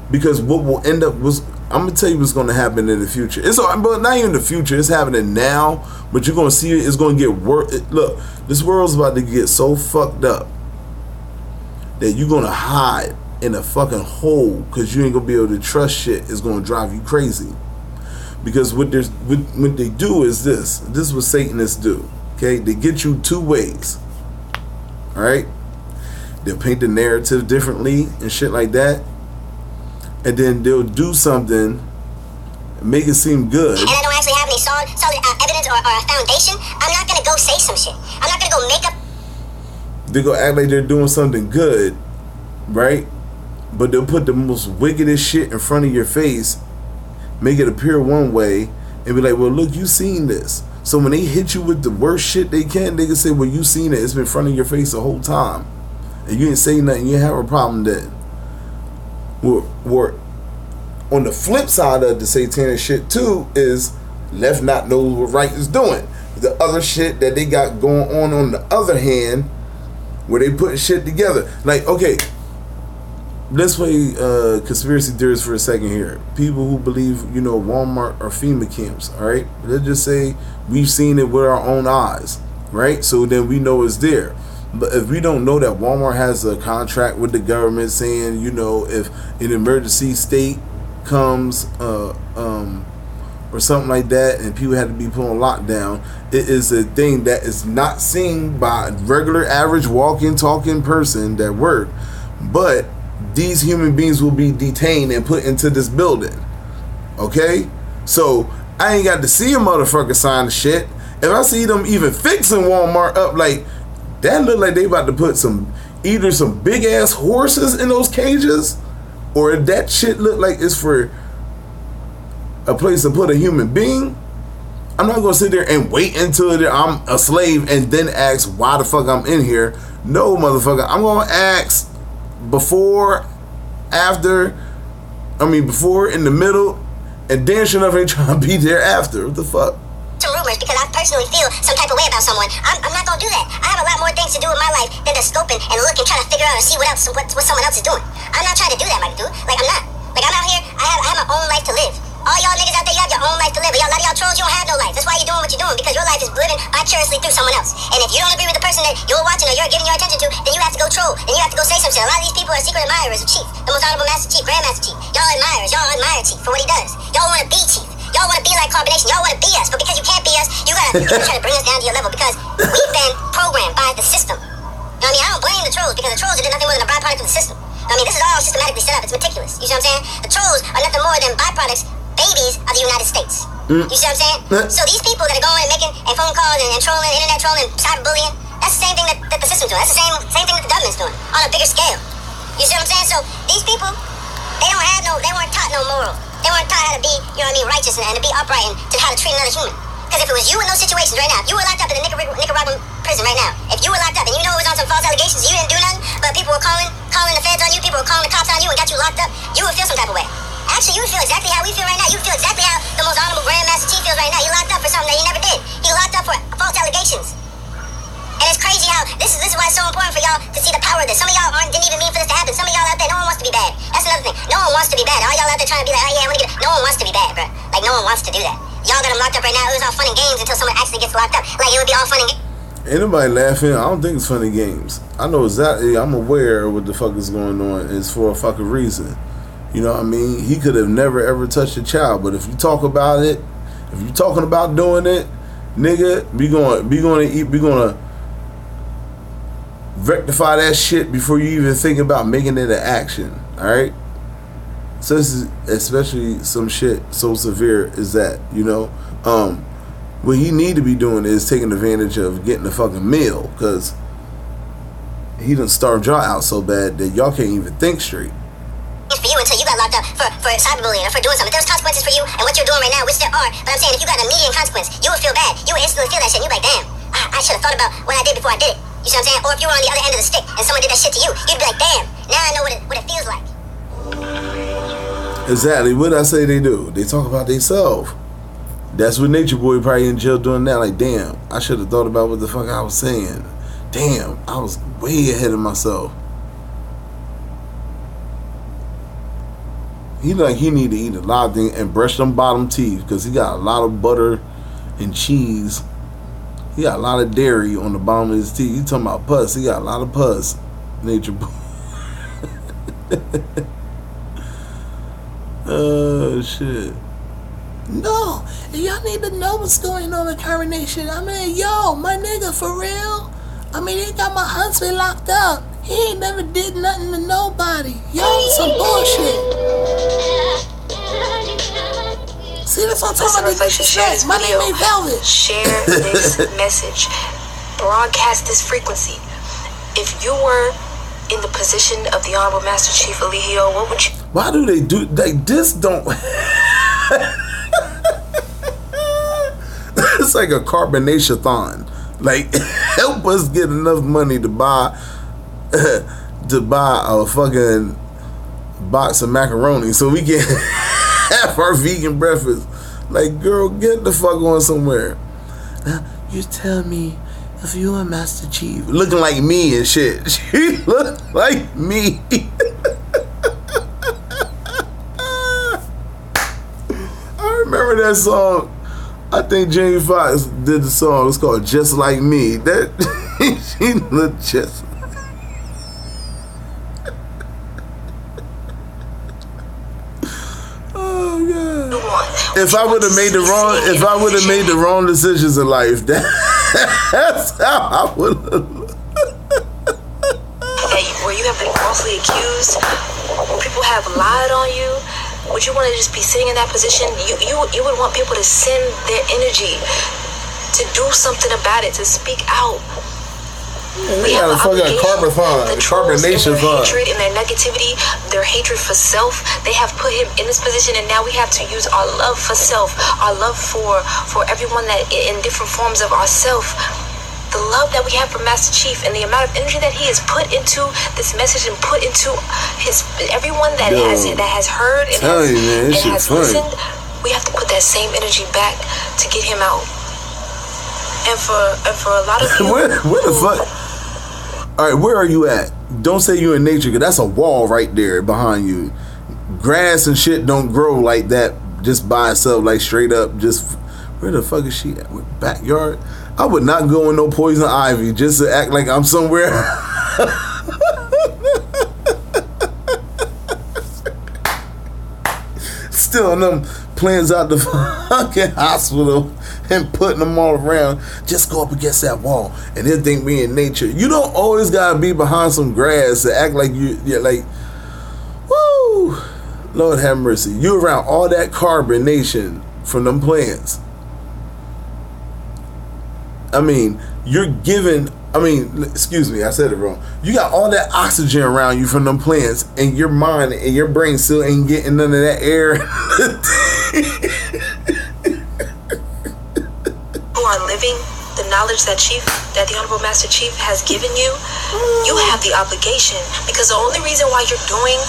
Because what will end up was, I'm gonna tell you what's gonna happen in the future. But not even the future. It's happening now. But you're gonna see it's gonna get worse. Look, this world's about to get so fucked up that you're gonna hide in a fucking hole because you ain't gonna be able to trust shit. It's gonna drive you crazy. Because what they do is this. This is what Satanists do. Okay, they get you two ways. All right, They'll paint the narrative differently and shit like that. And then they'll do something, make it seem good. And I don't actually have any solid evidence or a foundation. I'm not going to go say some shit. I'm not going to go make up. They go act like they're doing something good, right? But they'll put the most wickedest shit in front of your face, make it appear one way, and be like, well, look, you seen this. So when they hit you with the worst shit they can say, well, you seen it. It's been in front of your face the whole time. And you didn't say nothing. You have a problem then. We're on the flip side of the satanic shit, too, is left not knows what right is doing. The other shit that they got going on the other hand, where they put shit together. Like, okay, let's play conspiracy theories for a second here. People who believe, Walmart or FEMA camps, all right? Let's just say we've seen it with our own eyes, right? So then we know it's there. But if we don't know that Walmart has a contract with the government saying, if an emergency state comes or something like that and people had to be put on lockdown, it is a thing that is not seen by a regular average walking talking person that work, but these human beings will be detained and put into this building. Okay, so I ain't got to see a motherfucker sign the shit. If I see them even fixing Walmart up, like that look like they about to put either some big ass horses in those cages, or that shit look like it's for a place to put a human being, I'm not gonna sit there and wait until I'm a slave and then ask why the fuck I'm in here. No, motherfucker, I'm gonna ask before, in the middle, and then sure enough ain't trying to be there after. What the fuck? Some rumors because I personally feel some type of way about someone. I'm not gonna do that. I have a lot more things to do in my life than to scope and look and try to figure out and see what someone else is doing. I'm not trying to do that, my dude. Like, I'm not. Like, I'm out here, I have my own life to live. All y'all niggas out there, you have your own life to live. But a lot of y'all trolls, you don't have no life. That's why you're doing what you're doing, because your life is living vicariously through someone else. And if you don't agree with the person that you're watching or you're giving your attention to, then you have to go troll and you have to go say some shit. A lot of these people are secret admirers of Chief, the most honorable Master Chief, Grandmaster Chief. Y'all admire Chief for what he does. Y'all want to be Chief. Y'all want to be like Carbonation. Y'all want to be us. But because you can't be us, you gotta try to bring us down to your level, because we've been programmed by the system. You know what I mean? I don't blame the trolls, because the trolls are nothing more than a byproduct of the system. I mean, this is all systematically set up. It's meticulous. You see what I'm saying? The trolls are nothing more than byproducts, babies of the United States. You see what I'm saying? So these people that are going and making phone calls and trolling, internet trolling, cyberbullying, that's the same thing that the system's doing. That's the same thing that the government's doing on a bigger scale. You see what I'm saying? So these people, they weren't taught no moral. They weren't taught how to be, righteous and to be upright and to how to treat another human. Because if it was you in those situations right now, if you were locked up in the Nicaraguan prison right now, if you were locked up and you know it was on some false allegations, you didn't do nothing, but people were calling the feds on you, people were calling the cops on you and got you locked up, you would feel some type of way. Actually, you would feel exactly how we feel right now. You would feel exactly how the most honorable Grandmaster Chief feels right now. He locked up for something that he never did. He locked up for false allegations. And it's crazy how this is why it's so important for y'all to see the power of this. Some of y'all didn't even mean for this to happen. Some of y'all out there, no one wants to be bad. That's another thing. No one wants to be bad. All y'all out there trying to be like, oh yeah, I want to get it. No one wants to be bad, bro. Like, no one wants to do that. Y'all got them locked up right now. It was all fun and games until someone actually gets locked up. Like, it would be all fun and games. Ain't nobody laughing. I don't think it's funny games. I know exactly. I'm aware of what the fuck is going on. It's for a fucking reason. You know what I mean? He could have never ever touched a child. But if you talk about it, if you talking about doing it, nigga, we gonna rectify that shit before you even think about making it an action. All right. So this is especially some shit so severe as that, what he need to be doing is taking advantage of getting a fucking meal, because he done starved y'all out so bad that y'all can't even think straight. For you until you got locked up for cyberbullying or for doing something. There's consequences for you and what you're doing right now, which there are. But I'm saying if you got an immediate consequence, you would feel bad. You would instantly feel that shit. And you'd be like, damn, I should have thought about what I did before I did it. You see what I'm saying? Or if you were on the other end of the stick and someone did that shit to you, you'd be like, damn, now I know what it feels like. Exactly. What I say they do? They talk about themselves. That's what Natureboy probably in jail doing that. Like, damn, I should have thought about what the fuck I was saying. Damn, I was way ahead of myself. He need to eat a lot of things and brush them bottom teeth, because he got a lot of butter and cheese. He got a lot of dairy on the bottom of his teeth. You talking about pus? He got a lot of pus. Natureboy. Oh shit. No, y'all need to know what's going on in Coronation. I mean, yo, my nigga, for real. I mean, they got my husband locked up. He ain't never did nothing to nobody. Y'all some bullshit. See, that's what I'm talking about. My name ain't Velvet. Share this message. Broadcast this frequency. If you were in the position of the Honorable Master Chief Eligio, what would you... Why do they do like this? Don't it's like a carbonation-thon. Like, help us get enough money to buy a fucking box of macaroni so we can have our vegan breakfast. Like, girl, get the fuck on somewhere. You tell me if you were Master Chief. Looking like me and shit. She looked like me. I remember that song. I think Jamie Foxx did the song. It's called Just Like Me. That she looked just. Oh God! If I would have made the wrong decisions in life, that's how I would have. Where you have been falsely accused, where people have lied on you. Would you want to just be sitting in that position? You would want people to send their energy to do something about it, to speak out. We got a fucking carbonation fund. Hatred and their negativity, their hatred for self, they have put him in this position, and now we have to use our love for self, our love for everyone that in different forms of ourself. The love that we have for Master Chief and the amount of energy that he has put into this message and put into everyone that has heard and has listened, we have to put that same energy back to get him out. And for a lot of you, where the fuck? All right, where are you at? Don't say you in nature, because that's a wall right there behind you. Grass and shit don't grow like that just by itself, like straight up. Just where the fuck is she at? Backyard? I would not go in no poison ivy just to act like I'm somewhere. Stealing them plants out the fucking hospital and putting them all around. Just go up against that wall and then think we in nature. You don't always gotta be behind some grass to act like you're like, woo, Lord have mercy. You around all that carbonation from them plants. I mean, you're giving, excuse me, I said it wrong. You got all that oxygen around you from them plants, and your mind and your brain still ain't getting none of that air. Who are living the knowledge that the Honorable Master Chief has given you, you have the obligation, because the only reason why you're living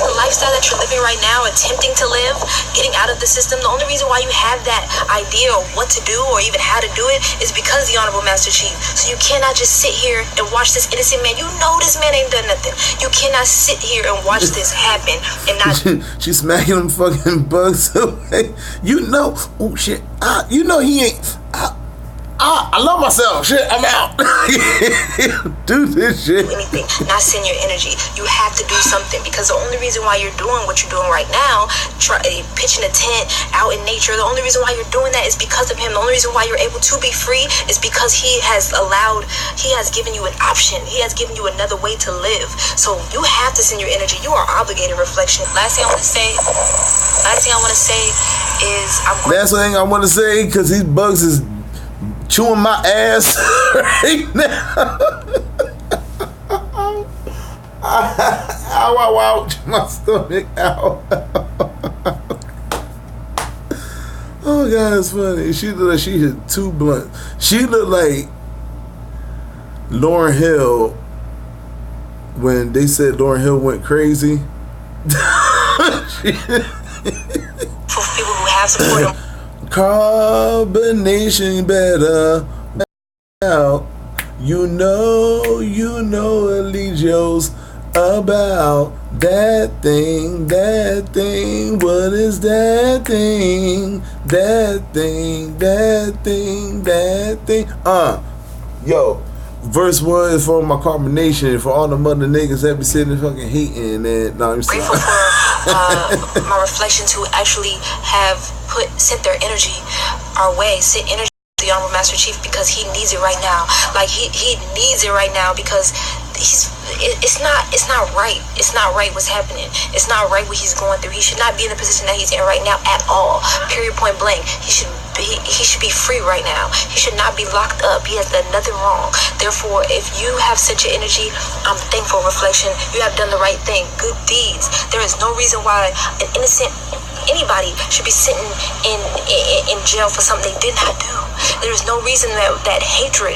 the lifestyle that you're living right now, attempting to live, getting out of the system, the only reason why you have that idea of what to do or even how to do it is because the Honorable Master Chief. So you cannot just sit here and watch this innocent man. You know this man ain't done nothing. You cannot sit here and watch this happen and not. She's smacking them fucking bugs away. You know, oh shit, you know he ain't. I love myself. Shit, I'm out. Do this shit. Anything, not send your energy. You have to do something, because the only reason why you're doing what you're doing right now, pitching a tent out in nature, the only reason why you're doing that is because of him. The only reason why you're able to be free is because he has given you an option. He has given you another way to live. So you have to send your energy. You are obligated. Reflection. Last thing I want to say is last thing I want to say, because these bugs is chewing my ass right now. Ow, ouch, my stomach, ow. Oh God, it's funny. She looked like she hit 2 blunts. She looked like Lauryn Hill when they said Lauryn Hill went crazy. for people who have support. Carbonation better out. You know Eligio's about that thing. What is that thing? Yo, verse 1 is for my carbonation, for all the mother niggas that be sitting fucking hating. And no, I'm grateful for my reflections who actually have sent their energy our way, sent energy to the Honorable Master Chief, because he needs it right now. Like he needs it right now, because it's not right. It's not right what's happening. It's not right what he's going through. He should not be in the position that he's in right now at all. Period, point blank. He should be free right now. He should not be locked up. He has done nothing wrong. Therefore, if you have such an energy, I'm thankful. Reflection, you have done the right thing. Good deeds. There is no reason why an innocent anybody should be sitting in jail for something they did not do. There is no reason that hatred,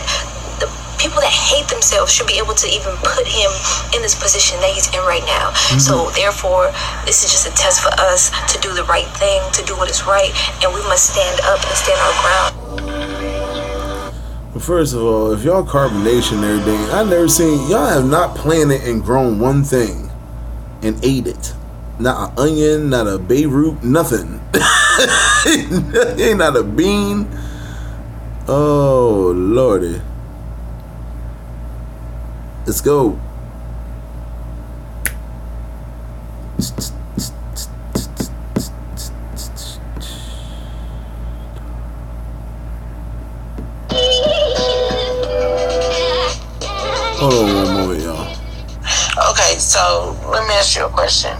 the people that hate themselves, should be able to even put him in this position that he's in right now. So therefore, this is just a test for us to do the right thing, to do what is right, and we must stand up and stand our ground. But first of all, if y'all carbonation and everything, I never seen y'all have not planted and grown one thing and ate it. Not an onion, not a Beirut, nothing. Ain't not a bean. Oh Lordy. Let's go. Hold on one moment, y'all. Okay, so let me ask you a question.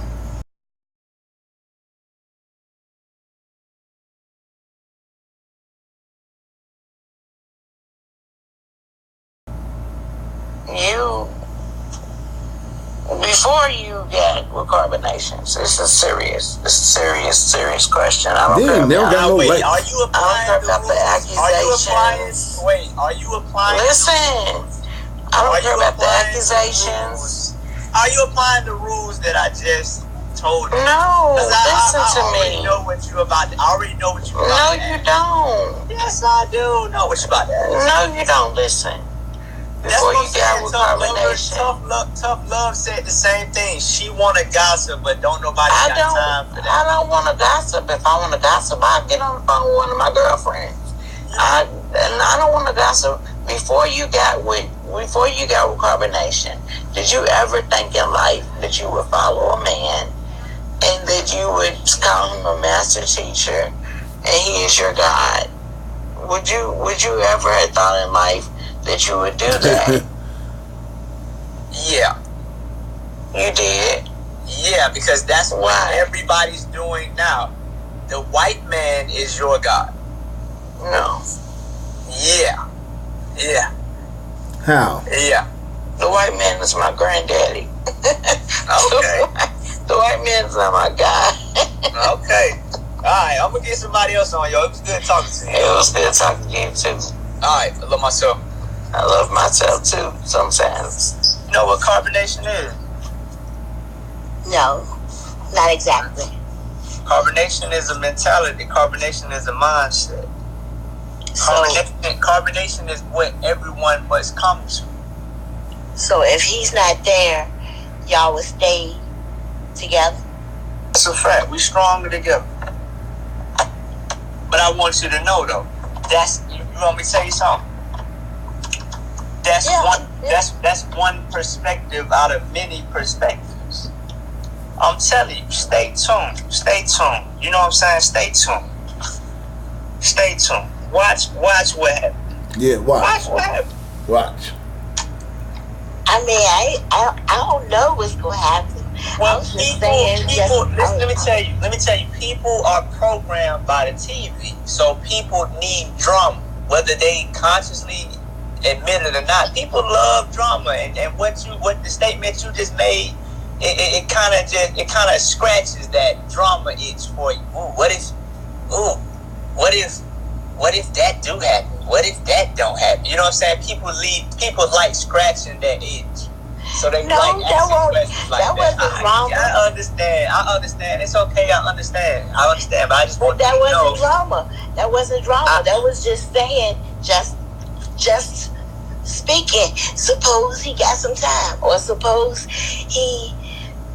Before you get with carbonations, this is serious question. I don't care never got no wait, are you applying the accusations? Are you applying? Listen, I don't care about the accusations. Are you applying the rules that I just told you? No, listen to me. I already know what you about. I already know what you about. No, you don't. Yes, I do know what you about. No, you don't. Listen. Before you got with carbonation. Tough Love said the same thing. She want to gossip, but don't nobody got time for that. I don't want to gossip. If I want to gossip, I'll get on the phone with one of my girlfriends. I don't want to gossip. Before you got with carbonation, did you ever think in life that you would follow a man and that you would call him a master teacher and he is your God? Would you ever have thought in life that you would do that? Yeah. You did? Yeah, because that's what everybody's doing now. The white man is your God. No. Yeah. How? Yeah. The white man is my granddaddy. Okay. The white man is not my God. Okay. Alright, I'm gonna get somebody else on, yo. It was good talking to you. It was good talking to you too. Alright, I love myself. I love myself too, sometimes. You know what carbonation is? No, not exactly. Carbonation is a mentality. Carbonation is a mindset. Carbonation is what everyone must come to. So if he's not there, y'all will stay together? That's a fact. We stronger together. But I want you to know though, you want me to tell you something? That's one perspective out of many perspectives. I'm telling you, stay tuned. You know what I'm saying? Stay tuned. Watch what happens. Yeah, watch. Watch what happens. Watch. I mean, I don't know what's gonna happen. Well, let me tell you, people are programmed by the TV, so people need drama, whether they consciously admit it or not. People love drama, and what the statement you just made, it kind of scratches that drama itch for you. What if that do happen? What if that don't happen? You know what I'm saying? People like scratching that itch. So they like asking questions like that. Wasn't drama. I understand. It's okay. I understand. But I just want you to know. That wasn't drama. That was just saying, just speaking. Suppose he got some time, or suppose he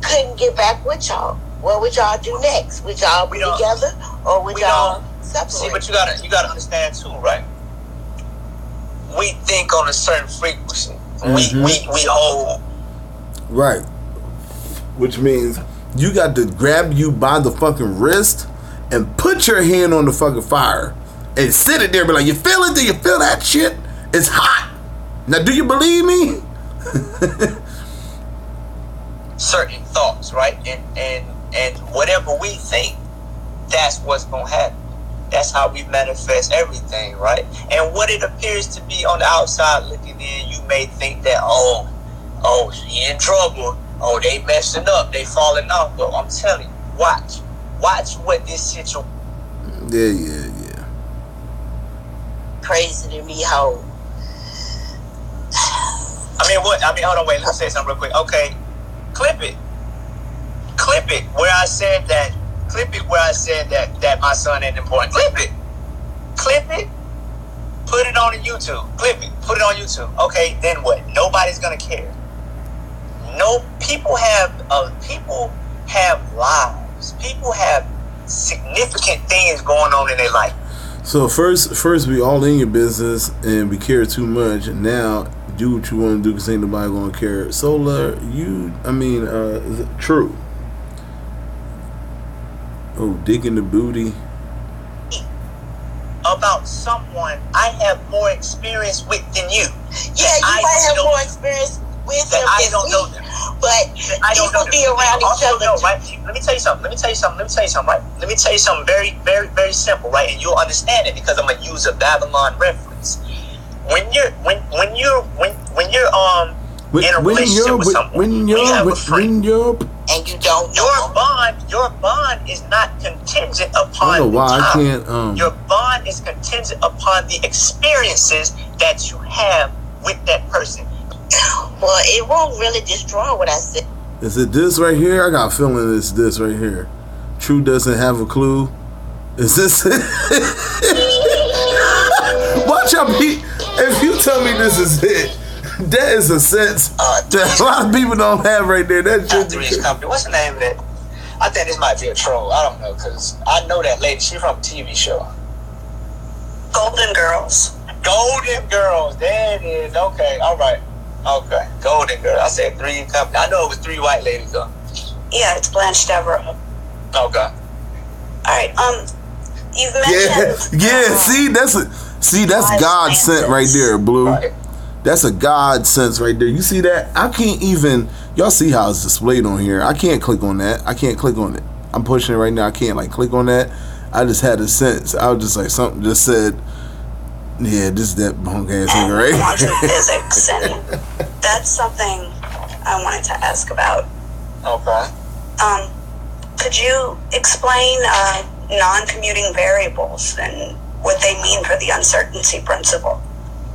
couldn't get back with y'all. What would y'all do next? Would y'all be together, or would y'all separate? See, but you gotta understand too, right? We think on a certain frequency. Mm-hmm. We hold. Right. Which means you got to grab you by the fucking wrist and put your hand on the fucking fire and sit it there and be like, you feel it? Do you feel that shit? It's hot. Now, do you believe me? certain thoughts, right? And whatever we think, that's what's gonna happen. That's how we manifest everything, right? And what it appears to be on the outside looking in, you may think that, oh, she in trouble. Oh, they messing up. They falling off. But I'm telling you, watch what this situation. Yeah. Crazy to me how. Hold on, wait. Let me say something real quick. Okay, clip it. Where I said that. Clip it where I said that my son ain't important. Clip it. Put it on YouTube. Clip it. Put it on YouTube. Okay, then what? Nobody's gonna care. No, people have lives. People have significant things going on in their life. So first we all in your business and we care too much. And now do what you want to do because ain't nobody gonna care. Solar, is it true? Oh, digging the booty. About someone I have more experience with than you. Yeah, you might have more experience with them I don't know them. But people be around each other. Right? Let me tell you something, right? Let me tell you something very, very, very simple, right? And you'll understand it because I'm gonna use a Babylon reference. When you're in a relationship with someone, you have a friend, and you don't know your bond is not contingent upon I don't know why time. I can't. Your bond is contingent upon the experiences that you have with that person. Well, it won't really destroy what I said. Is it this right here? I got a feeling it's this right here. True doesn't have a clue. Is this it? Watch out, Pete. If you tell me this is it, that is a sense that a lot of people don't have right there. That's just company. What's the name of it? I think this might be a troll. I don't know, because I know that lady. She's from a TV show. Golden Girls. Golden Girls. There it is. Okay. All right. Okay. Golden Girls. I said three company. I know it was three white ladies though. Yeah, it's Blanche Devereaux. Okay. All right. You've mentioned. Yeah. That's God sent right there, Blue. Right. That's a God sense right there. You see that? I can't even. Y'all see how it's displayed on here. I can't click on that. I can't click on it. I'm pushing it right now. I can't click on that. I just had a sense. I was just something just said, yeah, this is that punk ass nigga, right? Quantum physics, and that's something I wanted to ask about. Okay. Could you explain non-commuting variables and what they mean for the uncertainty principle?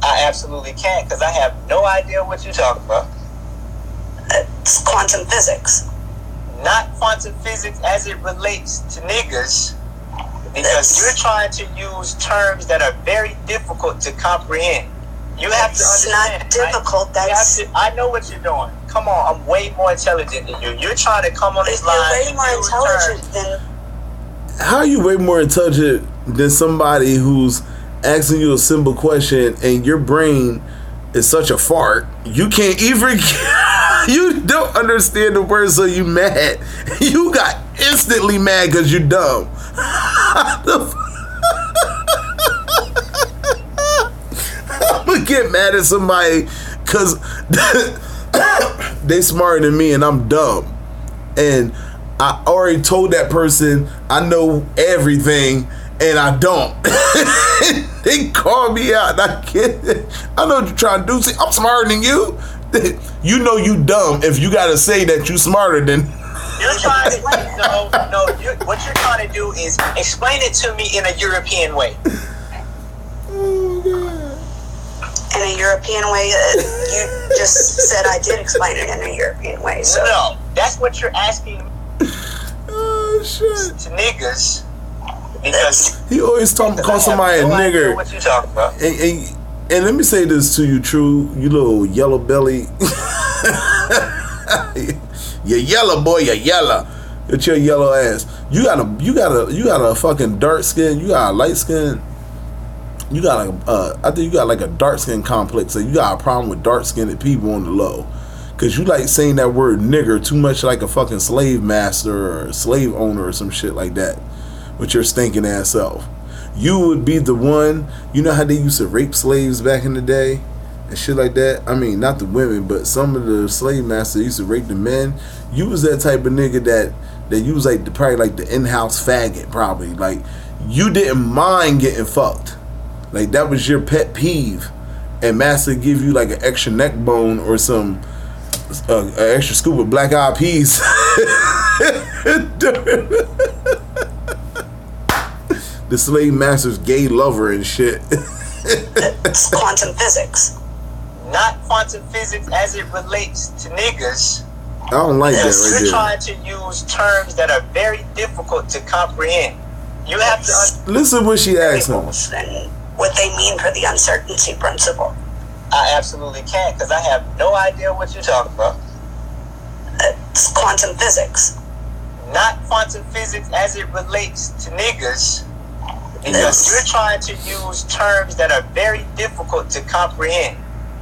I absolutely can't, because I have no idea what you're talking about. It's quantum physics. Not quantum physics as it relates to niggas, because you're trying to use terms that are very difficult to comprehend. You have to understand. It's not difficult. Right? I know what you're doing. Come on, I'm way more intelligent than you. You're trying to come on this line. You're way more intelligent than. How are you way more intelligent than somebody who's asking you a simple question and your brain is such a fart? You can't even. You don't understand the words, so you mad. You got instantly mad because you're dumb. I'm gonna get mad at somebody because they smarter than me and I'm dumb. And I already told that person I know everything and I don't. They call me out and I know what you're trying to do. See, I'm smarter than you. You know you dumb if you gotta say that you smarter than. You're trying to what you're trying to do is explain it to me in a European way. Oh God. In a European way, you just said I did explain it in a European way. So no, that's what you're asking. Oh shit. To niggas, because he always call somebody a nigger. What you talking about? And let me say this to you, True, you little yellow belly. You yellow boy, you yellow. It's your yellow ass. You got a fucking dark skin. You got a light skin. You got I think you got a dark skin complex. So you got a problem with dark skinned people on the low. Cause you saying that word nigger too much like a fucking slave master or a slave owner or some shit like that. With your stinking ass self. You would be the one, you know how they used to rape slaves back in the day? and shit like that. I mean, not the women, but some of the slave masters used to rape the men. You was that type of nigga that you was like probably like the in-house faggot, probably. Like, you didn't mind getting fucked. Like, that was your pet peeve. And master give you like an extra neck bone or some an extra scoop of black eyed peas. The slave master's gay lover and shit. It's quantum physics. Not quantum physics as it relates to niggas. I don't like that right You're trying to use terms that are very difficult to comprehend. You have to listen what she asked him. And what they mean for the uncertainty principle. I absolutely can't, because I have no idea what you're talking about. It's quantum physics. Not quantum physics as it relates to niggas. Because you're trying to use terms that are very difficult to comprehend.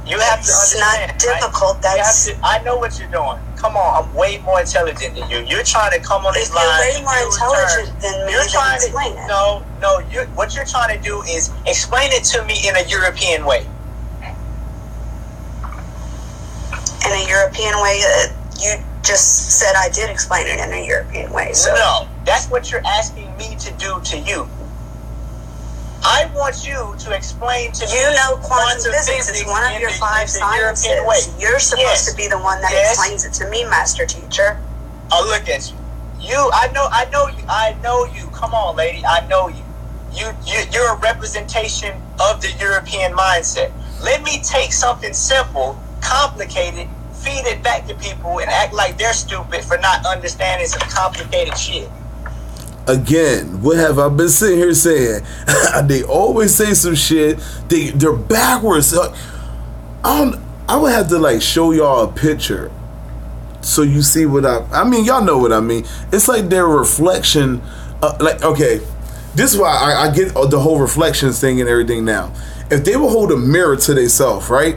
You have to understand. It's not difficult. Right? I know what you're doing. Come on, I'm way more intelligent than you. You're trying to come on these lines. You're way more intelligent than me. You're trying to explain it. No. What you're trying to do is explain it to me in a European way. In a European way, you just said I did explain it in a European way. So no, that's what you're asking me to do to you. I want you to explain to me. You know quantum physics is one of your 5 sciences. You're supposed to be the one that explains it to me, master teacher. Oh, look at you. I know you. Come on, lady. I know you. You're a representation of the European mindset. Let me take something simple, complicated, feed it back to people, and act like they're stupid for not understanding some complicated shit. Again, what have I been sitting here saying? They always say some shit. They're backwards. I would have to like show y'all a picture so you see what I mean. Y'all know what I mean. It's like their reflection. Like, okay, this is why I get the whole reflections thing and everything now. If they would hold a mirror to themselves, right,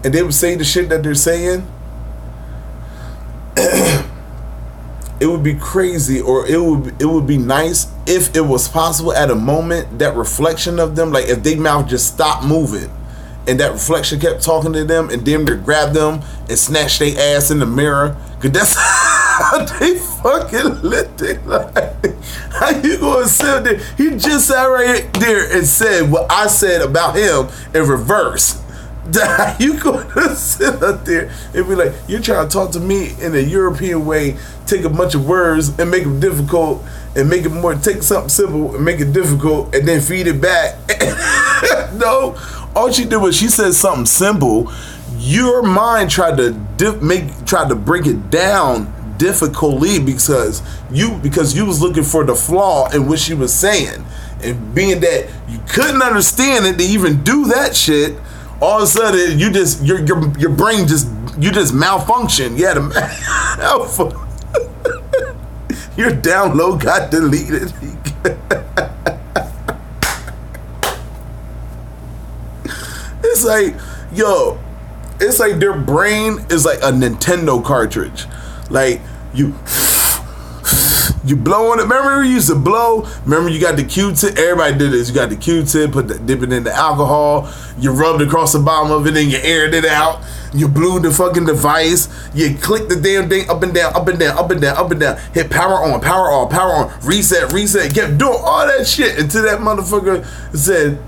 and they would say the shit that they're saying, it would be crazy, or it would be nice if it was possible at a moment, that reflection of them, like if their mouth just stopped moving and that reflection kept talking to them, and then they grab them and snatch their ass in the mirror, because that's how they fucking lit it. Like, how you gonna sit there? He just sat right there and said what I said about him in reverse. You gonna sit up there and be like, you're trying to talk to me in a European way, take a bunch of words and make them difficult, and make it more, take something simple and make it difficult, and then feed it back. No, all she did was she said something simple. Your mind tried to break it down difficultly because you was looking for the flaw in what she was saying, and being that you couldn't understand it to even do that shit. All of a sudden, your brain just malfunctioned. You had a your download got deleted. It's like, yo, it's like their brain is like a Nintendo cartridge. Like you blow on it. Remember you used to blow? Remember you got the Q-tip? Everybody did this. You got the Q-tip, dip it in the alcohol, you rubbed across the bottom of it, and you aired it out. You blew the fucking device. You click the damn thing up and down, up and down, up and down, up and down. Hit power on, power off, power on, reset. You kept doing all that shit until that motherfucker said,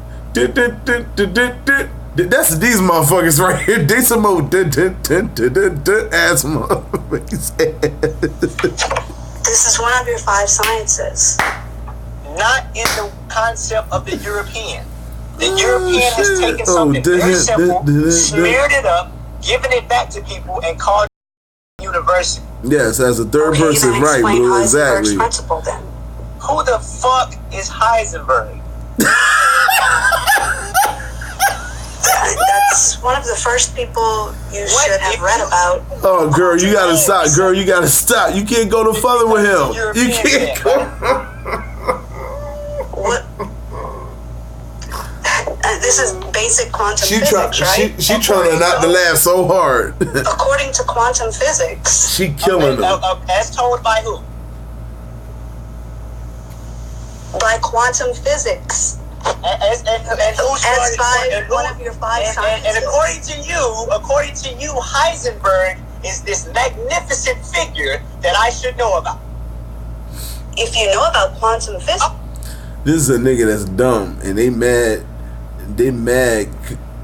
that's these motherfuckers right here. They some old ass motherfuckers. This is one of your 5 sciences. Not in the concept of the European. The European has taken something very simple, smeared it up, given it back to people, and called it university. Yes, as a third person, right, Blue, exactly. Principle, then. Who the fuck is Heisenberg? That's one of the first people you should have read about. Oh, girl, you gotta stop. Girl, you gotta stop. You can't go no further with him. You can't go. What? This is basic quantum physics, right? She trying to not to laugh so hard. According to quantum physics. She killing them. As told by who? By quantum physics. And one of your five sciences. And according to you, Heisenberg is this magnificent figure that I should know about. If you know about quantum physics. This is a nigga that's dumb, and they mad.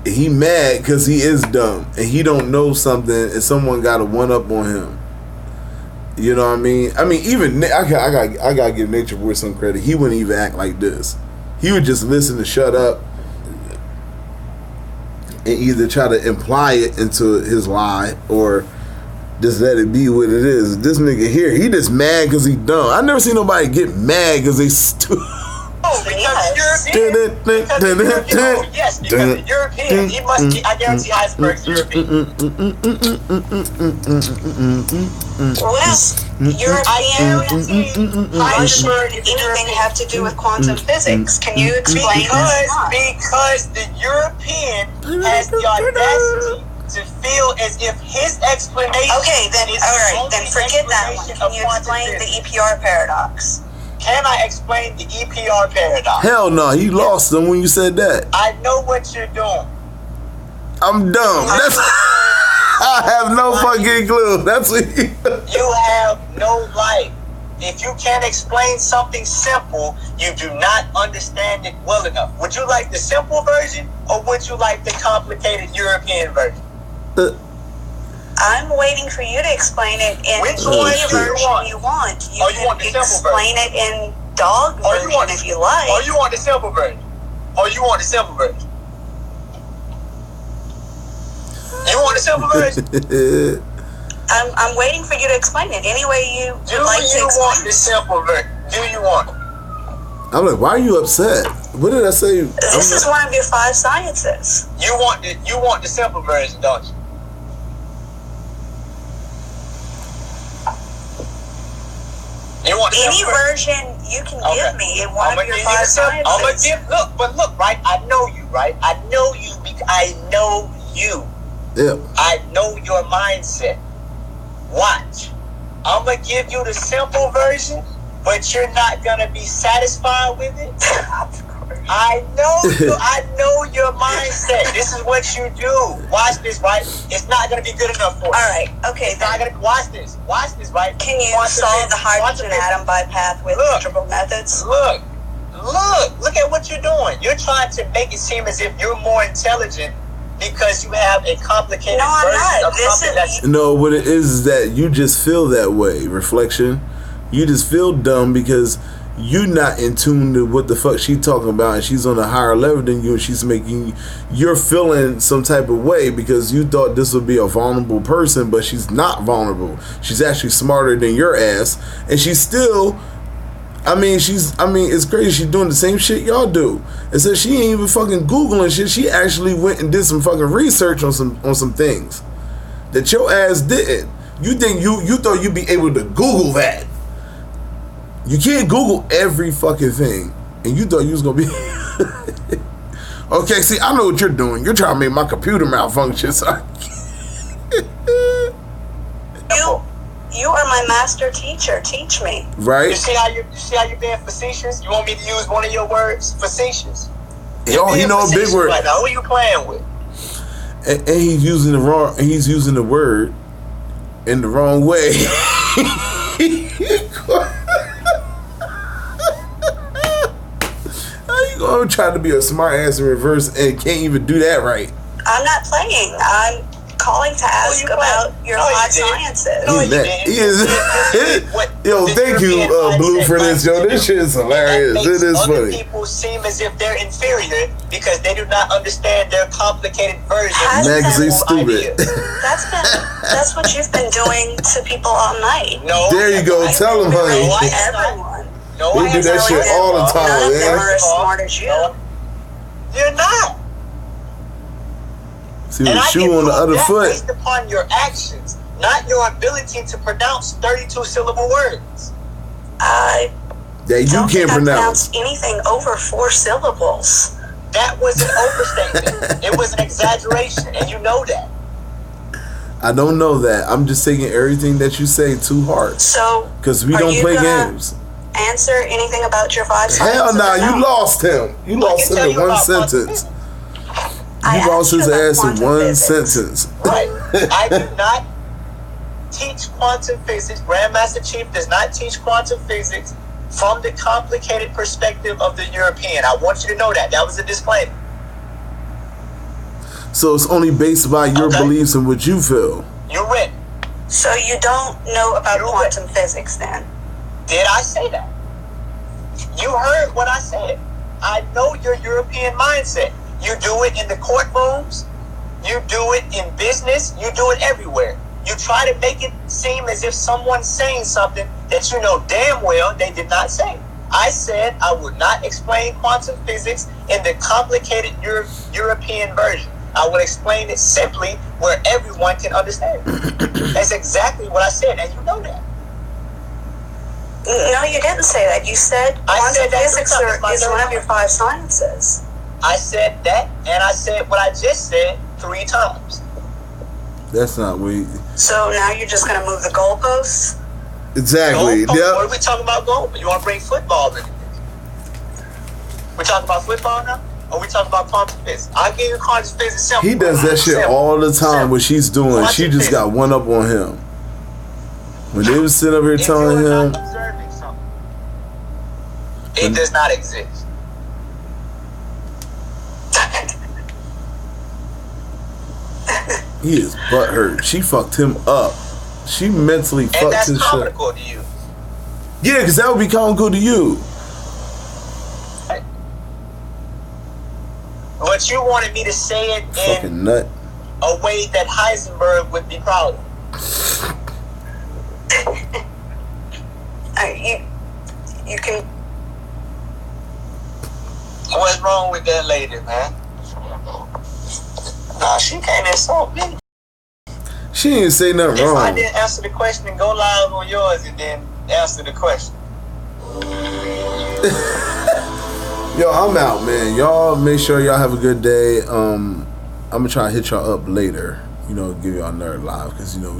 He mad because he is dumb, and he don't know something, and someone got a one up on him. You know what I mean? I mean, even I gotta give Natureboy some credit. He wouldn't even act like this. He would just listen to shut up and either try to imply it into his lie or just let it be what it is. This nigga here, he just mad because he dumb. I never seen nobody get mad because they stupid. Oh, because the European. Yes, because the European. He must be, I guarantee Heisenberg's European. Well, European. Heisenberg, anything have to do with quantum physics? Can you explain this? Because the European has the audacity to feel as if his explanation. Okay, then all right, then forget that one. Can you explain the EPR paradox? Can I explain the EPR paradox? Hell no, you lost them when you said that. I know what you're doing. I'm dumb. I have no fucking clue. That's what you have no life. If you can't explain something simple, you do not understand it well enough. Would you like the simple version or would you like the complicated European version? I'm waiting for you to explain it in any version you want. You can explain it in dog version if you like. Or you want the simple version. You want the simple version. I'm waiting for you to explain it any way you would like to explain. Do you want the simple version? Do you want it? I'm like, why are you upset? What did I say? This is one of your five sciences. You want the simple version, don't you? Any version you can give me in one of your five sciences. Look, right? I know you, right? I know you. Yeah. I know your mindset. Watch. I'm gonna give you the simple version, but you're not gonna be satisfied with it. I know your mindset. This is what you do. Watch this, right? It's not gonna be good enough for you. All right. Okay. Watch this, right? Can you solve the hydrogen atom bypath with triple methods? Look at what you're doing. You're trying to make it seem as if you're more intelligent because you have a complicated version of something that's... No, what it is that you just feel that way. Reflection. You just feel dumb because you're not in tune to what the fuck she talking about, and she's on a higher level than you, and she's making you're feeling some type of way because you thought this would be a vulnerable person, but she's not vulnerable. She's actually smarter than your ass, and she's still it's crazy. She's doing the same shit y'all do. And so she ain't even fucking Googling shit. She actually went and did some fucking research on some things that your ass didn't. You think you thought you'd be able to Google that. You can't Google every fucking thing. And you thought you was gonna be okay, see, I know what you're doing. You're trying to make my computer malfunction, so You are my master teacher. Teach me. Right. You see how you're being facetious? You want me to use one of your words? Facetious. Yo, he know a big word. Right now, who are you playing with? And he's using the wrong. He's using the word in the wrong way. How you gonna try to be a smart ass in reverse and can't even do that right? I'm not playing. I'm calling to ask about your five sciences. Yo, thank you, Blue, for this. Yo, this shit is hilarious. It is funny. Other people seem as if they're inferior because they do not understand their complicated version. Man, because they stupid. That's what you've been doing to people all night. No, there you go. Tell them, honey. Everyone. We do that shit all the time, man. None of them man. are as smart as you. You're not. See the shoe on the other foot. Based upon your actions, not your ability to pronounce 32-syllable words. I that you can't pronounce anything over 4 syllables. That was an overstatement. It was an exaggeration, and you know that. I don't know that. I'm just taking everything that you say to heart. So, because we don't play games. answer anything about your 5 sciences? Hell nah, you lost him. You lost him in one sentence. You lost his ass in one sentence. Right. I do not teach quantum physics. Grandmaster Chief does not teach quantum physics from the complicated perspective of the European. I want you to know that. That was a disclaimer. So it's only based by your beliefs and what you feel. You're right. So you don't know about quantum physics then? Did I say that? You heard what I said. I know your European mindset. You do it in the courtrooms. You do it in business. You do it everywhere. You try to make it seem as if someone's saying something that you know damn well they did not say. I said I would not explain quantum physics in the complicated European version. I would explain it simply where everyone can understand. That's exactly what I said, and you know that. No, you didn't say that. You said quantum physics is one of your 5 sciences. I said that, and I said what I just said 3 times. That's not what. So now you're just going to move the goalposts? Exactly. What are we talking about goal? You want to bring football in? We talking about football now? Or we talking about quantum physics? I'll give you quantum physics simple. He does that shit all the time. What she's doing, she just got one up on him. When they was sitting up here telling him, it does not exist. he is butthurt. She fucked him up. She mentally fucked his shit. And that's comical to you. Yeah, because that would be comical to you. But you wanted me to say it fucking nut. A way that Heisenberg would be proud of. You can. What's wrong with that lady, man? Nah, she can't insult me. She didn't say nothing wrong. If I didn't answer the question, then go live on yours and then answer the question. Yo, I'm out, man. Y'all make sure y'all have a good day. I'm gonna try to hit y'all up later. You know, give y'all another live because you know.